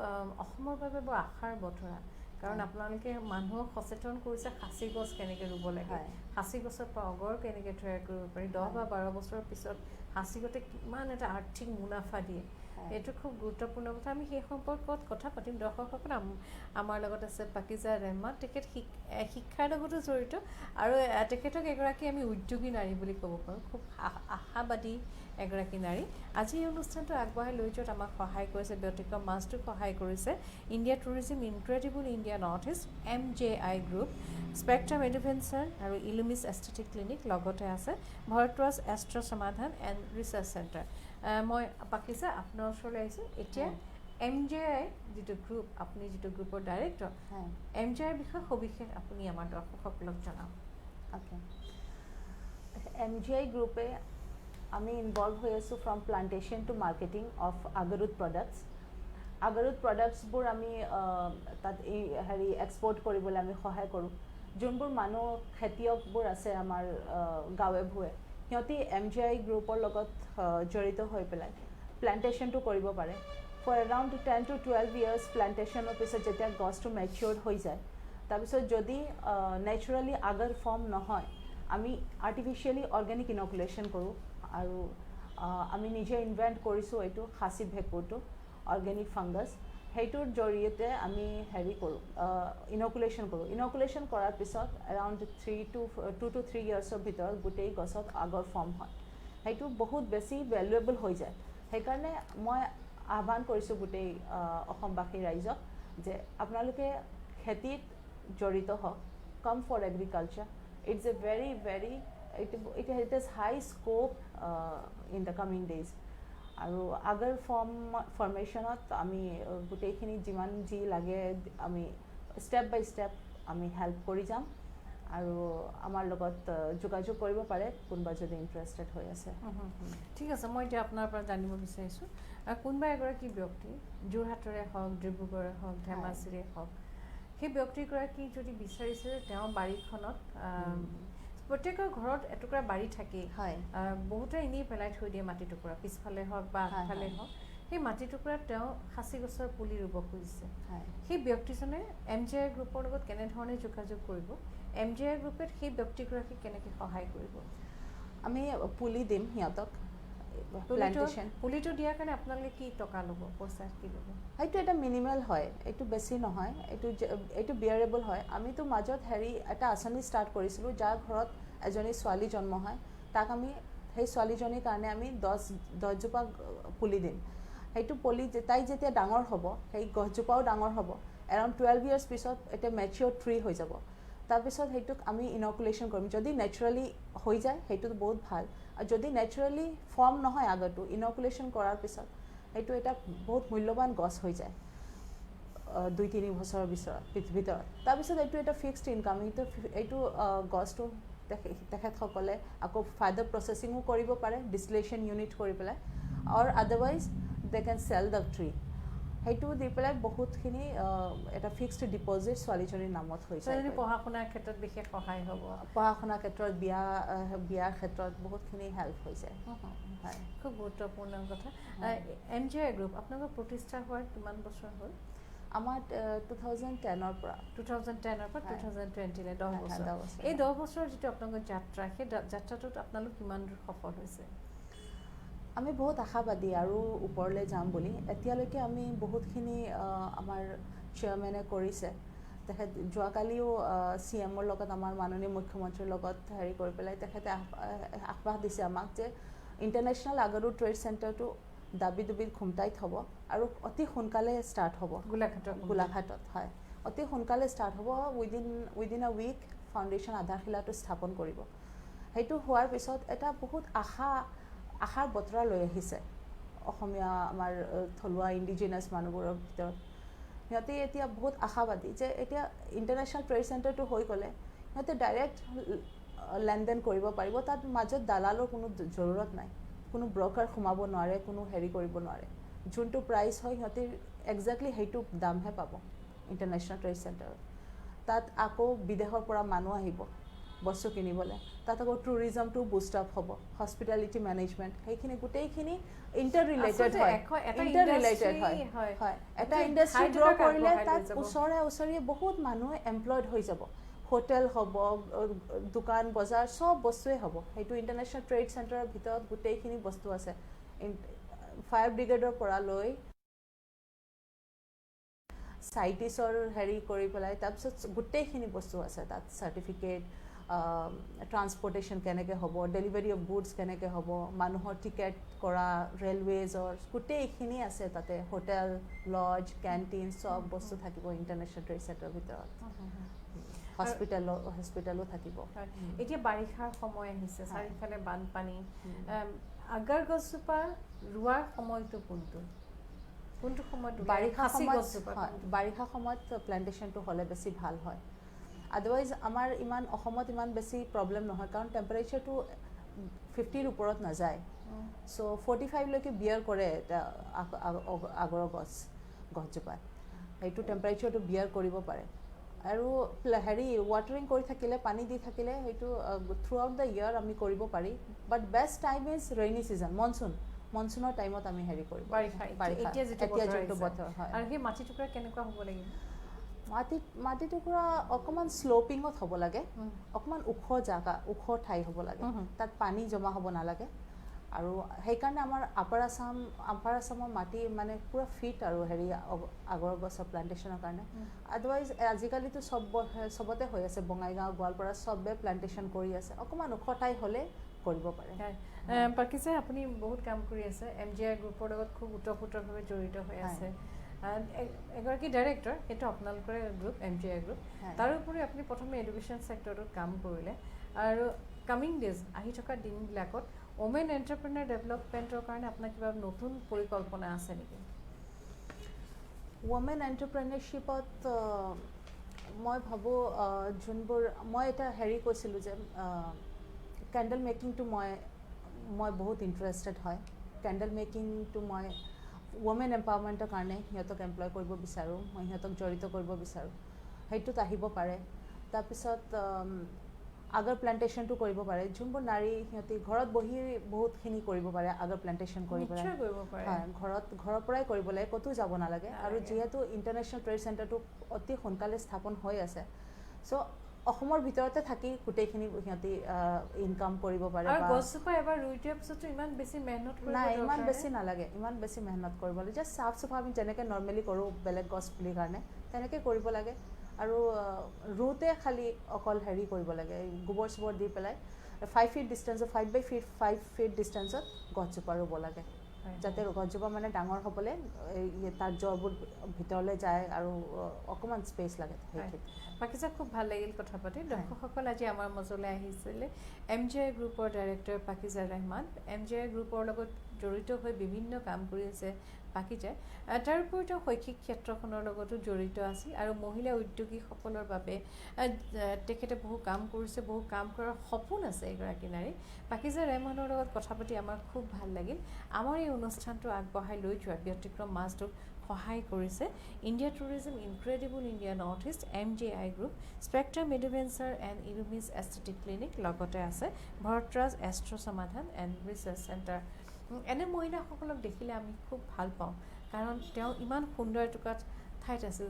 অসমৰ বাবে বৰ আশাৰ বতৰা, কাৰণ আপোনালোকে মানুহক সচেতন কৰিছে সাঁচি গছ কেনেকৈ ৰুব লাগে, সাঁচি গছৰ পৰা অগৰ কেনেকৈ তৈয়াৰ কৰিব পাৰি, 10 বা 12 বছৰৰ পিছত সাঁচি গছে কিমান এটা আৰ্থিক মুনাফা দিয়ে, এইটো খুব গুৰুত্বপূৰ্ণ কথা। আমি সেই সম্পৰ্কত কথা পাতিম। দৰ্শকসকল, আমাৰ লগত আছে পাকিজা ৰেহমান, তেখেত শিক্ষাৰ লগতো জড়িত, আৰু তেখেতক এগৰাকী আমি উদ্যোগী নাৰী বুলি ক'ব পাৰোঁ, খুব আশাবাদী এগৰাকী নাৰী। আজি এই অনুষ্ঠানটো আগবঢ়াই লৈ যোৱাত আমাক সহায় কৰিছে, ব্যতিক্ৰম মাছটো সহায় কৰিছে India tourism, Incredible India North East, MJI group, spectrum adventure আৰু ইলুমিছ এস্থেটিক ক্লিনিক, লগতে আছে Bharadwaj astro Samadhan and research centre. মই পাকিজা আপোনাৰ ওচৰলৈ আহিছোঁ। এতিয়া MJI যিটো গ্ৰুপ, আপুনি যিটো গ্ৰুপৰ ডাইৰেক্টৰ, MJIৰ বিষয়ে সবিশেষ আপুনি আমাৰ দৰ্শকসকলক জনাওক। MJI গ্ৰুপে আমি ইনভলভ হৈ আছোঁ from plantation to marketing of agarwood products. Agarwood প্ৰডাক্টছবোৰ আমি তাত হেৰি এক্সপৰ্ট কৰিবলৈ আমি সহায় কৰোঁ। যোনবোৰ মানুহ খেতিয়কবোৰ আছে আমাৰ গাঁৱে ভূঞে, সিহঁতি MJI গ্ৰুপৰ লগত জড়িত হৈ পেলাই প্লান্টেশ্যনটো কৰিব পাৰে। ফৰ এৰাউণ্ড 10 to 12 years প্লান্টেশ্যনৰ পিছত যেতিয়া গছটো মেচিয়ৰ্ড হৈ যায়, তাৰপিছত যদি নেচাৰেলি আগাৰ ফৰ্ম নহয়, আমি আৰ্টিফিচিয়েলি অৰ্গেনিক ইনকুলেশ্যন কৰোঁ। আৰু আমি নিজে ইনভেণ্ট কৰিছোঁ এইটো খাচী ভেঁকুৰটো, অৰ্গেনিক ফাংগাছ, সেইটোৰ জৰিয়তে আমি হেৰি কৰোঁ, ইনকুলেশ্যন কৰোঁ। ইনকুলেশ্যন কৰাৰ পিছত এৰাউণ্ড 2 to 3 yearsৰ ভিতৰত গোটেই গছত আগৰ ফৰ্ম হয়। সেইটো বহুত বেছি ভেলুৱেবল হৈ যায়। সেইকাৰণে মই আহ্বান কৰিছোঁ গোটেই অসমবাসী ৰাইজক যে আপোনালোকে খেতিত জড়িত হওক, come for agriculture. It's a very it has high scope in the coming days. আৰু আগৰ ফৰ্মেশ্যনত আমি গোটেইখিনি যিমান যি লাগে আমি ষ্টেপ বাই ষ্টেপ আমি হেল্প কৰি যাম, আৰু আমাৰ লগত যোগাযোগ কৰিব পাৰে কোনোবা যদি ইণ্টাৰেষ্টেড হৈ আছে। ঠিক আছে, মই এতিয়া আপোনাৰ পৰা জানিব বিচাৰিছোঁ, কোনোবা এগৰাকী ব্যক্তি যোৰহাটৰে হওক, ডিব্ৰুগড়ৰে হওক, ধেমাজিৰে হওক, সেই ব্যক্তিগৰাকী যদি বিচাৰিছে যে তেওঁ বাৰীখনত, প্ৰত্যেকৰ ঘৰত এটুকুৰা বাৰী থাকেই, বহুতে এনেই পেলাই থৈ দিয়ে মাটি টুকুৰা, পিছফালে হওক বা আগফালে হওক, সেই মাটি টুকুৰাত তেওঁ খাচী গছৰ পুলি ৰুব খুজিছে। সেই ব্যক্তিজনে MJI গ্ৰুপৰ লগত কেনেধৰণে যোগাযোগ কৰিব? MJI গ্ৰুপে সেই ব্যক্তিগৰাকীক কেনেকৈ সহায় কৰিব? আমি পুলি দিম সিহঁতক, প্লান্টেশ্যন পুলিটো দিয়াৰ কাৰণে আপোনালোকে কি টকা ল'ব, পইচা কি ল'ব? সেইটো এটা মিনিমেল হয়, এইটো বেছি নহয়, এইটো বিয়াৰেবল হয়। আমিতো মাজত এটা আঁচনি ষ্টাৰ্ট কৰিছিলোঁ, যাৰ ঘৰত এজনী ছোৱালী জন্ম হয় তাক আমি সেই ছোৱালীজনীৰ কাৰণে আমি 10জোপা পুলি দিম। সেইটো পুলি তাই যেতিয়া ডাঙৰ হ'ব, সেই গছজোপাও ডাঙৰ হ'ব, এৰাউণ্ড 12 years পিছত এটা মেচিয়ৰ ট্ৰী হৈ যাব। তাৰপিছত সেইটোক আমি ইনকুলেশ্যন কৰিম। যদি নেচাৰেলি হৈ যায় সেইটোতো বহুত ভাল, আৰু যদি নেচাৰেলি ফৰ্ম নহয় আগতো, ইনকুলেশ্যন কৰাৰ পিছত সেইটো এটা বহুত মূল্যৱান গছ হৈ যায় 2-3 বছৰৰ ভিতৰত। তাৰপিছত এইটো এটা ফিক্সড ইনকাম। এইটো গছটো তেখেতসকলে আকৌ ফাৰ্ডাৰ প্ৰচেছিঙো কৰিব পাৰে, ডিষ্টিলেশ্যন ইউনিট কৰি পেলাই, আৰু otherwise they can sell the tree. সেইটো দি পেলাই বহুতখিনি এটা ফিক্সড ডিপজিট ছোৱালীজনীৰ নামত হৈ যায়। পঢ়া শুনাৰ ক্ষেত্ৰত বিশেষ সহায় হ'ব, পঢ়া শুনাৰ ক্ষেত্ৰত, বিয়াৰ ক্ষেত্ৰত বহুতখিনি হেল্প হৈ যায়। হয়, খুব গুৰুত্বপূৰ্ণ কথা। MGI গ্ৰুপ আপোনালোকৰ প্ৰতিষ্ঠা হোৱাৰ কিমান বছৰ হ'ল? আমাৰ 2010-ৰ পৰা 2020-লে 10 বছৰ। এই 10 বছৰৰ যিটো আপোনালোকৰ যাত্ৰা, সেই যাত্ৰাটোত আপোনালোক কিমান দূৰ সফল হৈছে? আমি বহুত আশাবাদী আৰু ওপৰলৈ যাম বুলি। এতিয়ালৈকে আমি বহুতখিনি আমাৰ চেয়াৰমেনে কৰিছে। তেখেত যোৱাকালিও CMৰ লগত, আমাৰ মাননীয় মুখ্যমন্ত্ৰীৰ লগত কৰি পেলাই তেখেতে আশ্বাস দিছে আমাক যে ইণ্টাৰনেশ্যনেল আগাৰু ট্ৰেড চেণ্টাৰটো দাবি ঘুমটাইত হ'ব আৰু অতি সোনকালে ষ্টাৰ্ট হ'ব গোলাঘাটত। হয়, অতি সোনকালে ষ্টাৰ্ট হ'ব। উইদিন আ উইক ফাউণ্ডেশ্যন আধাৰশিলাটো স্থাপন কৰিব। সেইটো হোৱাৰ পিছত এটা বহুত আশাৰ বতৰা লৈ আহিছে অসমীয়া আমাৰ থলুৱা ইণ্ডিজিনাছ মানুহবোৰৰ ভিতৰত। সিহঁতে এতিয়া বহুত আশাবাদী যে এতিয়া ইণ্টাৰনেশ্যনেল ট্ৰেড চেণ্টাৰটো হৈ গ'লে সিহঁতে ডাইৰেক্ট লেনদেন কৰিব পাৰিব। তাত মাজত দালালৰ কোনো জৰুৰত নাই, কোনো ব্ৰকাৰ সোমাব নোৱাৰে, কোনো কৰিব নোৱাৰে। যোনটো প্ৰাইচ হয় সিহঁতে একজেক্টলি সেইটো দামহে পাব ইণ্টাৰনেশ্যনেল ট্ৰেড চেণ্টাৰত। তাত আকৌ বিদেশৰ পৰা মানুহ আহিব বস্তু কিনিবলৈ, তাত আকৌ টুৰিজমটো বুষ্ট আপ হ'ব, হস্পিটেলিটি মেনেজমেণ্ট, সেইখিনি গোটেইখিনি ইণ্টাৰ ৰিলেটেড হয়। এটা ইণ্ডাষ্ট্ৰী গ্ৰ' কৰিলে তাত ওচৰে বহুত মানুহ এমপ্লয়ড হৈ যাব। হোটেল হ'ব, দোকান বজাৰ চব বস্তুৱেই হ'ব। সেইটো ইণ্টাৰনেশ্যনেল ট্ৰেড চেণ্টাৰৰ ভিতৰত গোটেইখিনি বস্তু আছে, ফায়াৰ ব্ৰিগেডৰ পৰা লৈ চাইটিছৰ কৰি পেলাই, তাৰপিছত গোটেইখিনি বস্তু আছে তাত। চাৰ্টিফিকেট, ট্ৰান্সপৰ্টেশ্যন কেনেকৈ হ'ব, ডেলিভাৰী অফ গুডছ কেনেকৈ হ'ব, মানুহৰ টিকেট কৰা, ৰেলৱেজৰ গোটেইখিনি আছে তাতে। হোটেল, লজ, কেণ্টিন চব বস্তু থাকিব ইণ্টাৰনেশ্যনেল ট্ৰেড চেণ্টাৰৰ ভিতৰত। হস্পিটেলো থাকিব। এতিয়া বাৰিষাৰ সময় আহিছে, চাৰিওফালে বানপানী। আগাৰ গছজোপা ৰোৱাৰ সময়টো কোনটো সময়ত? বাৰিষা সময়ত প্লেণ্টেশ্যনটো হ'লে বেছি ভাল হয়। আদাৰৱাইজ আমাৰ অসমত ইমান বেছি প্ৰব্লেম নহয়, কাৰণ টেম্পাৰেচাৰটো 50ৰ ওপৰত নাযায়। চ' 45লৈকে বিয়াৰ কৰে আগৰ গছজোপাত। সেইটো টেম্পাৰেচাৰটো বিয়াৰ কৰিব পাৰে। আৰু ৱাটাৰিং কৰি থাকিলে, পানী দি থাকিলে সেইটো থ্ৰু আউট দ্য ইয়াৰ আমি কৰিব পাৰি। But best time is rainy season, মনচুনৰ টাইমত আমি কৰিব এতিয়া যোনটো বতৰ হয়। আৰু সেই মাটি টুকুৰা কেনেকুৱা হ'ব লাগিব? মাটি টুকুৰা অকণমান শ্ল'পিঙত হ'ব লাগে, অকণমান ওখ ঠাই হ'ব লাগে, তাত পানী জমা হ'ব নালাগে। আৰু সেইকাৰণে আমাৰ আপাৰ আছামৰ মাটি মানে পুৰা ফিট আৰু আগৰ গছৰ প্লাণ্টেশ্যনৰ কাৰণে। আদাৰৱাইজ আজিকালিতো চবতে হৈ আছে, বঙাইগাঁও, গোৱালপাৰা চবে প্লাণ্টেশ্যন কৰি আছে। অকণমান ওখ ঠাই হ'লে কৰিব পাৰে। পাকিছে, আপুনি বহুত কাম কৰি আছে, MGI গ্ৰুপৰ লগত খুব ওতঃপ্ৰোতভাৱে জড়িত হৈ আছে। এগৰাকী ডাইৰেক্টৰ, সেইটো আপোনালোকৰে গ্ৰুপ, MGI গ্ৰুপ। তাৰোপৰি আপুনি প্ৰথমে এডুকেশ্যন ছেক্টৰটোত কাম কৰিলে, আৰু কামিং ডেজ, আহি থকা দিনবিলাকত ওমেন এণ্টাৰপ্ৰেনাৰ ডেভেলপমেণ্টৰ কাৰণে আপোনাৰ কিবা নতুন পৰিকল্পনা আছে নেকি? ওমেন এণ্টাৰপ্ৰেনাৰশ্বিপত মই ভাবোঁ মই এটা কৈছিলোঁ যে কেণ্ডেল মেকিংটো মই বহুত ইণ্টাৰেষ্টেড হয়। কেণ্ডেল মেকিংটো মই ওমেন এম্পাৱাৰমেণ্টৰ কাৰণে সিহঁতক এমপ্লয় কৰিব বিচাৰোঁ, মই সিহঁতক জড়িত কৰিব বিচাৰোঁ। সেইটোত আহিব পাৰে। তাৰপিছত আগাৰ প্লাণ্টেশ্যনটো কৰিব পাৰে। যোনবোৰ নাৰী সিহঁতি ঘৰত বহি বহুতখিনি কৰিব পাৰে, আগাৰ প্লাণ্টেশ্যন কৰি পেলাই। হয়, ঘৰৰ পৰাই কৰিব লাগে, ক'তো যাব নালাগে। আৰু যিহেতু ইণ্টাৰনেশ্যনেল ট্ৰেড চেণ্টাৰটো অতি সোনকালে স্থাপন হৈ আছে, চ' অসমৰ ভিতৰতে থাকি গোটেইখিনি সিহঁতি ইনকাম কৰিব পাৰে আৰু গছজোপা এবাৰ ৰুই দিয়াৰ পিছতো ইমান বেছি মেহনত কৰিব নাই ইমান বেছি নালাগে ইমান বেছি মেহনত কৰিব লাগে জাষ্ট চাফ চাফা আমি যেনেকৈ নৰ্মেলি কৰোঁ বেলেগ গছ পুলিৰ কাৰণে তেনেকৈ কৰিব লাগে আৰু ৰুওঁতে খালি অকল হেৰি কৰিব লাগে গোবৰ চোবৰ দি পেলাই 5 feet ডিষ্টেঞ্চত 5 feet ডিষ্টেঞ্চত গছজোপা ৰুব লাগে যাতে গছজোপা মানে ডাঙৰ হ'বলৈ তাৰ জড়বোৰ ভিতৰলৈ যায় আৰু অকণমান স্পেচ লাগে সেইখিনি পাকিজা খুব ভাল লাগিল কথা পাতি দৰ্শকসকল আজি আমাৰ মাজলৈ আহিছিলে MJI গ্ৰুপৰ ডাইৰেক্টৰ পাকিজা ৰহমান MJI গ্ৰুপৰ লগত জড়িত হৈ বিভিন্ন কাম কৰি আছে পাকিজাই তাৰ উপৰিও শৈক্ষিক ক্ষেত্ৰখনৰ লগতো জড়িত আছিল আৰু মহিলা উদ্যোগীসকলৰ বাবে তেখেতে বহু কাম কৰিছে বহু কাম কৰাৰ সপোন আছে এগৰাকী নাৰী পাকিজা ৰহমানৰ লগত কথা পাতি আমাৰ খুব ভাল লাগিল আমাৰ এই অনুষ্ঠানটো আগবঢ়াই লৈ যোৱা ব্যতিক্ৰম মাজটোক সহায় কৰিছে India tourism Incredible India North East MJI group spectrum adventure and Illumis aesthetic clinic লগতে আছে Bharatraj Astro Samadhan and research centre এনে মহিলাসকলক দেখিলে আমি খুব ভাল পাওঁ কাৰণ তেওঁ ইমান সুন্দৰ এটুকুৰা ঠাইত আছিল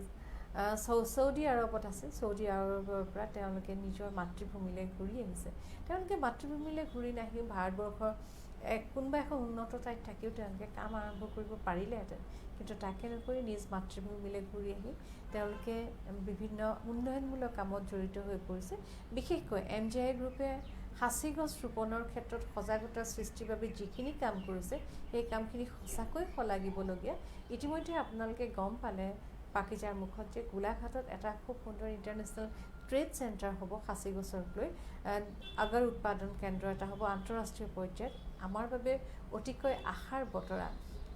সৌদি আৰবত আছে সৌদি আৰবৰ পৰা তেওঁলোকে নিজৰ মাতৃভূমিলৈ ঘূৰি আহিছে তেওঁলোকে মাতৃভূমিলৈ ঘূৰি নাহি ভাৰতবৰ্ষৰ কোনোবা এখন উন্নত ঠাইত থাকিও তেওঁলোকে কাম আৰম্ভ কৰিব পাৰিলেহেঁতেন কিন্তু তাকে নকৰি নিজ মাতৃভূমিলৈ ঘূৰি আহি তেওঁলোকে বিভিন্ন উন্নয়নমূলক কামত জড়িত হৈ পৰিছে বিশেষকৈ MJI গ্ৰুপে সাঁচি গছ ৰোপণৰ ক্ষেত্ৰত সজাগতা সৃষ্টিৰ বাবে যিখিনি কাম কৰিছে সেই কামখিনি সঁচাকৈ শলাগিবলগীয়া ইতিমধ্যে আপোনালোকে গম পালে পাকিজাৰ মুখত যে গোলাঘাটত এটা খুব সুন্দৰ ইণ্টাৰনেশ্যনেল ট্ৰেড চেণ্টাৰ হ'ব সাঁচি গছক লৈ আগৰ উৎপাদন কেন্দ্ৰ এটা হ'ব আন্তঃৰাষ্ট্ৰীয় পৰ্যায়ত আমাৰ বাবে অতিকৈ আশাৰ বতৰা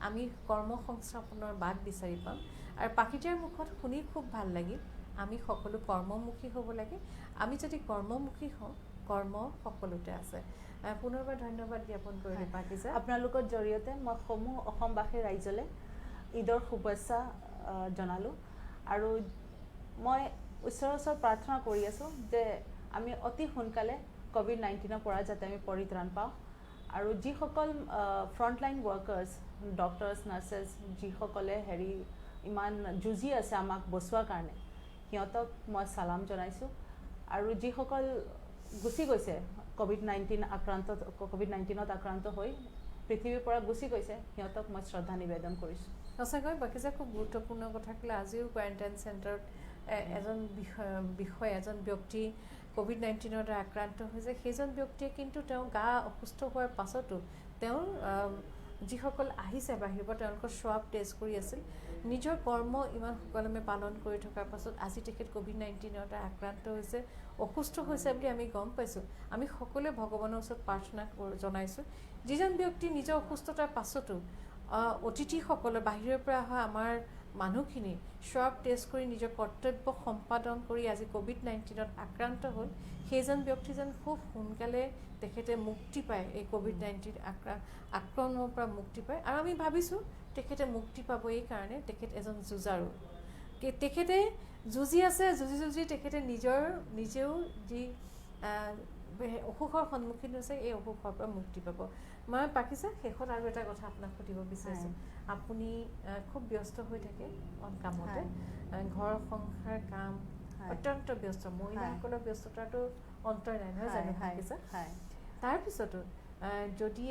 আমি কৰ্মসংস্থাপনৰ বাট বিচাৰি পাম আৰু পাকিজাৰ মুখত শুনি খুব ভাল লাগিল আমি সকলো কৰ্মমুখী হ'ব লাগে আমি যদি কৰ্মমুখী হওঁ কৰ্ম সকলোতে আছে পুনৰবাৰ ধন্যবাদ জ্ঞাপন কৰিলোঁ পাকিজা আপোনালোকৰ জৰিয়তে মই সমূহ অসমবাসী ৰাইজলৈ ঈদৰ শুভেচ্ছা জনালোঁ আৰু মই ঈশ্বৰৰ ওচৰত প্ৰাৰ্থনা কৰি আছোঁ যে আমি অতি সোনকালে COVID-19 পৰা যাতে আমি পৰিত্ৰাণ পাওঁ আৰু যিসকল ফ্ৰণ্টলাইন ৱৰ্কাৰ্ছ ডক্টৰছ নাৰ্ছেছ যিসকলে ইমান যুঁজি আছে আমাক বচোৱাৰ কাৰণে সিহঁতক মই চালাম জনাইছোঁ আৰু যিসকল গুচি গৈছে COVID-19ত আক্ৰান্ত হৈ পৃথিৱীৰ পৰা গুচি গৈছে সিহঁতক মই শ্ৰদ্ধা নিবেদন কৰিছোঁ সঁচাকৈ বাকিজা খুব গুৰুত্বপূৰ্ণ কথা ক'লে আজিও কোৱাৰেণ্টাইন চেণ্টাৰত এজন ব্যক্তি COVID-19ৰ দ্বাৰা আক্ৰান্ত হৈছে সেইজন ব্যক্তিয়ে কিন্তু তেওঁ গা অসুস্থ হোৱাৰ পাছতো তেওঁৰ যিসকল আহিছে বাহিৰৰ পৰা তেওঁলোকৰ স্বাব টেষ্ট কৰি আছিল নিজৰ কৰ্ম ইমান সুকলমে পালন কৰি থকাৰ পাছত আজি তেখেত COVID-19ৰ দ্বাৰা আক্ৰান্ত হৈছে অসুস্থ হৈছে বুলি আমি গম পাইছোঁ আমি সকলোৱে ভগৱানৰ ওচৰত প্ৰাৰ্থনা জনাইছোঁ যিজন ব্যক্তি নিজৰ অসুস্থতাৰ পাছতো অতিথিসকলৰ বাহিৰৰ পৰা অহা আমাৰ মানুহখিনি স্বাব টেষ্ট কৰি নিজৰ কৰ্তব্য সম্পাদন কৰি আজি COVID-19ত আক্ৰান্ত হ'ল সেইজন ব্যক্তি যেন খুব সোনকালে তেখেতে মুক্তি পায় এই COVID-19 আক্ৰমণৰ পৰা মুক্তি পায় আৰু আমি ভাবিছোঁ তেখেতে মুক্তি পাব এই কাৰণে তেখেত এজন যুঁজাৰু তেখেতে যুঁজি আছে যুঁজি তেখেতে নিজেও যি অসুখৰ সন্মুখীন হৈছে এই অসুখৰ পৰা মুক্তি পাব মই পাকিজা শেষত আৰু এটা কথা আপোনাক সুধিব বিচাৰিছোঁ আপুনি খুব ব্যস্ত হৈ থাকে কামতে ঘৰ সংসাৰ কাম অত্যন্ত ব্যস্ত মহিলাসকলৰ ব্যস্ততাটো অন্তৰ নাই নহয় জানো পাকিজা তাৰপিছতো যদি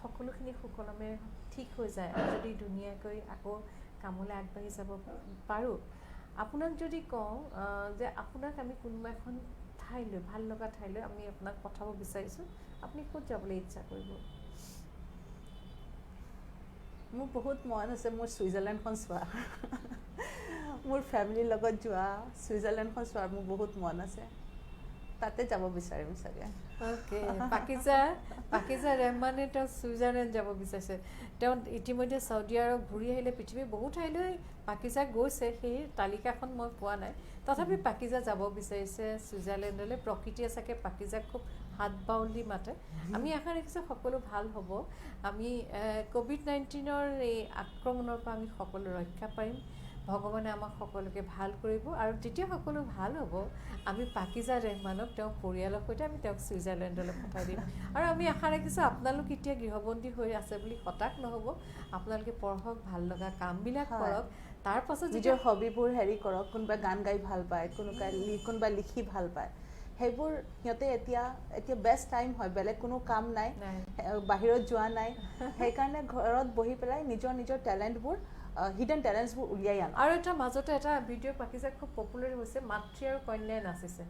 সকলোখিনি সুকলমে ঠিক হৈ যায় যদি ধুনীয়াকৈ আকৌ কামলৈ আগবাঢ়ি যাব পাৰোঁ আপোনাক যদি কওঁ যে আপোনাক আমি কোনোবা এখন ঠাইলৈ ভাল লগা ঠাইলৈ আমি আপোনাক পঠাব বিচাৰিছোঁ আপুনি ক'ত যাবলৈ ইচ্ছা কৰিব মোৰ বহুত মন আছে মোৰ ছুইজাৰলেণ্ডখন চোৱা মোৰ ফেমিলিৰ লগত যোৱা ছুইজাৰলেণ্ডখন চোৱাৰ মোৰ বহুত মন আছে তাতে যাব বিচাৰিম চাগে অ'কে পাকিজা ৰহমানে তেওঁ ছুইজাৰলেণ্ড যাব বিচাৰিছে তেওঁ ইতিমধ্যে চৌদি আৰব ঘূৰি আহিলে পৃথিৱীৰ বহু ঠাইলৈ পাকিজা গৈছে সেই তালিকাখন মই পোৱা নাই তথাপি পাকিজা যাব বিচাৰিছে ছুইজাৰলেণ্ডলৈ প্ৰকৃতিয়ে চাগে পাকিজাক খুব হাত বাউলি মাতে আমি আশা ৰাখিছোঁ সকলো ভাল হ'ব আমি COVID-19ৰ এই আক্ৰমণৰ পৰা আমি সকলো ৰক্ষা পাৰিম ভগৱানে আমাক সকলোকে ভাল কৰিব আৰু তেতিয়া সকলো ভাল হ'ব আমি পাকিজা ৰেহমানক তেওঁ পৰিয়ালৰ সৈতে আমি তেওঁক ছুইজাৰলেণ্ডলৈ পঠাই দিম আৰু আমি আশা ৰাখিছোঁ আপোনালোক এতিয়া গৃহবন্দী হৈ আছে বুলি হতাশ নহ'ব আপোনালোকে পঢ়ক ভাল লগা কামবিলাক কৰক তাৰ পাছত নিজৰ হবিবোৰ হেৰি কৰক কোনোবা গান গাই ভাল পায় কোনোবা লিখি ভাল পায় সেইবোৰ সিহঁতে এতিয়া বেষ্ট টাইম হয় বেলেগ কোনো কাম নাই বাহিৰত যোৱা নাই সেইকাৰণে ঘৰত বহি পেলাই নিজৰ টেলেণ্টবোৰ হিডেন টেলেণ্টছবোৰ উলিয়াই আন আৰু এটা মাজতে এটা ভিডিঅ' পাকিজা খুব পপুলাৰ হৈছে মাতৃ আৰু কন্যাই নাচিছে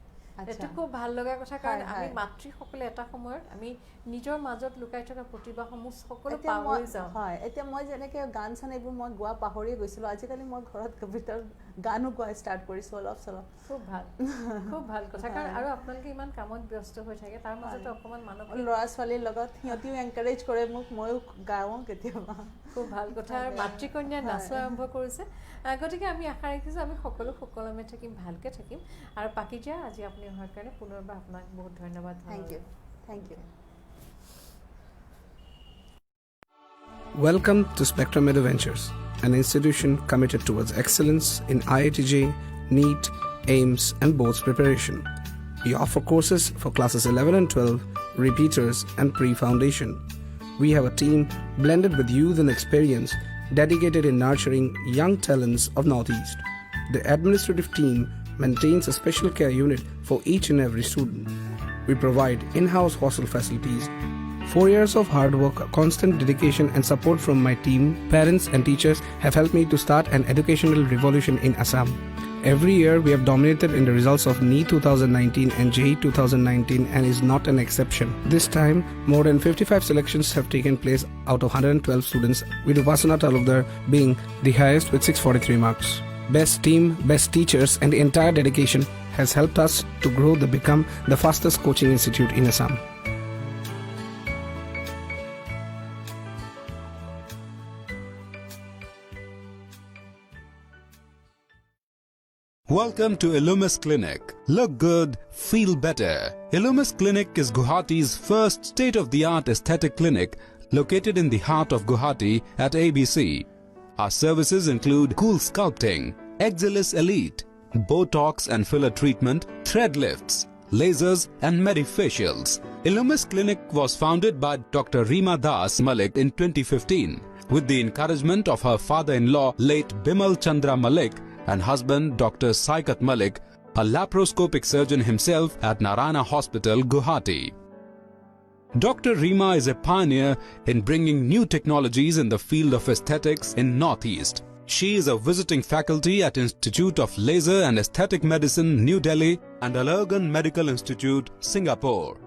এটা খুব ভাল লগা কথা কাৰণ আমি মাতৃসকলে এটা সময়ত আমি নিজৰ মাজত লুকাই থকা প্ৰতিভাসমূহ সকলো পাহৰি যাওঁ হয় এতিয়া মই যেনেকৈ গান চান এইবোৰ মই গোৱা পাহৰিয়ে গৈছিলোঁ আজিকালি মই ঘৰত কম্পিউটাৰ গানো গোৱা ষ্টাৰ্ট কৰিছোঁ অলপ চলপ খুব ভাল কথা কাৰণ আৰু আপোনালোকে ইমান কামত ব্যস্ত হৈ থাকে তাৰ মাজতে অকণমান মানুহ ল'ৰা ছোৱালীৰ লগত সিহঁতিও এনকাৰেজ কৰে মোক ময়ো গাওঁ কেতিয়াবা খুব ভাল কথা আৰু মাতৃকন্যা নাচোৱা আৰম্ভ কৰিছে গতিকে আমি আশা ৰাখিছোঁ আমি সকলো সুকলমে থাকিম ভালকৈ থাকিম আৰু পাকিজা আজি আপুনি অহাৰ কাৰণে পুনৰবাৰ আপোনাক বহুত ধন্যবাদ Thank you. Welcome to Spectrum Ventures, an institution committed towards excellence in IITJ, NEET, AIMS and boards preparation. We offer courses for classes 11 and 12, repeaters and pre-foundation. We have a team blended with youth and experience dedicated in nurturing young talents of Northeast. The administrative team maintains a special care unit for each and every student. We provide in-house hostel facilities. 4 years of hard work, constant dedication and support from my team, parents and teachers have helped me to start an educational revolution in Assam. Every year we have dominated in the results of NEET 2019 and JEE 2019 and is not an exception. This time, more than 55 selections have taken place out of 112 students, with Upasana Talukdar being the highest with 643 marks. Best team, best teachers and the entire dedication has helped us to grow to become the fastest coaching institute in Assam. Welcome to Illumis Clinic. Look good, feel better. Illumis Clinic is Guwahati's first state-of-the-art aesthetic clinic located in the heart of Guwahati at ABC. Our services include cool sculpting, Exilis Elite, Botox and filler treatment, thread lifts, lasers and medifacials. Illumis Clinic was founded by Dr. Reema Das Malik in 2015 with the encouragement of her father-in-law late Bimal Chandra Malik and husband Dr. Saikat Malik, a laparoscopic surgeon himself at Narayana Hospital, Guwahati. Dr. Reema is a pioneer in bringing new technologies in the field of aesthetics in Northeast. She is a visiting faculty at Institute of Laser and Aesthetic Medicine, New Delhi and Allergan Medical Institute, Singapore.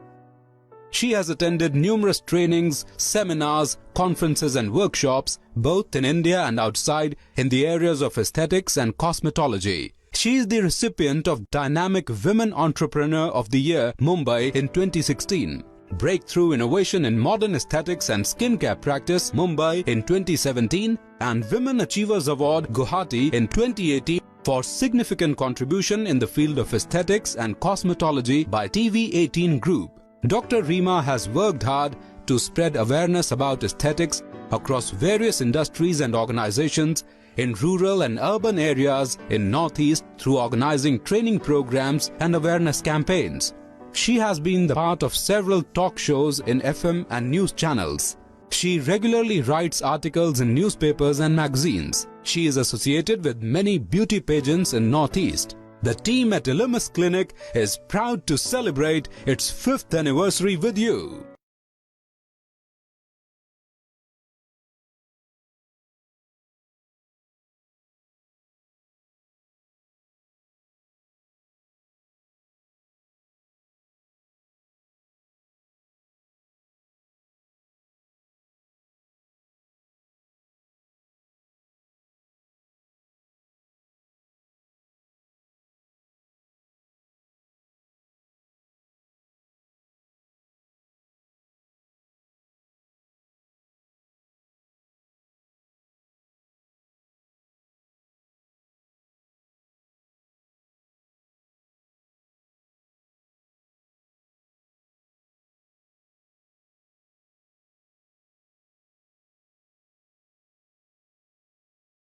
She has attended numerous trainings, seminars, conferences and workshops, both in India and outside, in the areas of aesthetics and cosmetology. She is the recipient of Dynamic Women Entrepreneur of the Year, Mumbai in 2016. Breakthrough Innovation in Modern Aesthetics and Skincare Practice, Mumbai in 2017 and Women Achievers Award, Guwahati in 2018 for significant contribution in the field of aesthetics and cosmetology by TV18 Group. Dr. Reema has worked hard to spread awareness about aesthetics across various industries and organizations in rural and urban areas in Northeast through organizing training programs and awareness campaigns. She has been the part of several talk shows in FM and news channels. She regularly writes articles in newspapers and magazines. She is associated with many beauty pageants in Northeast. The team at Illumis Clinic is proud to celebrate its 5th anniversary with you.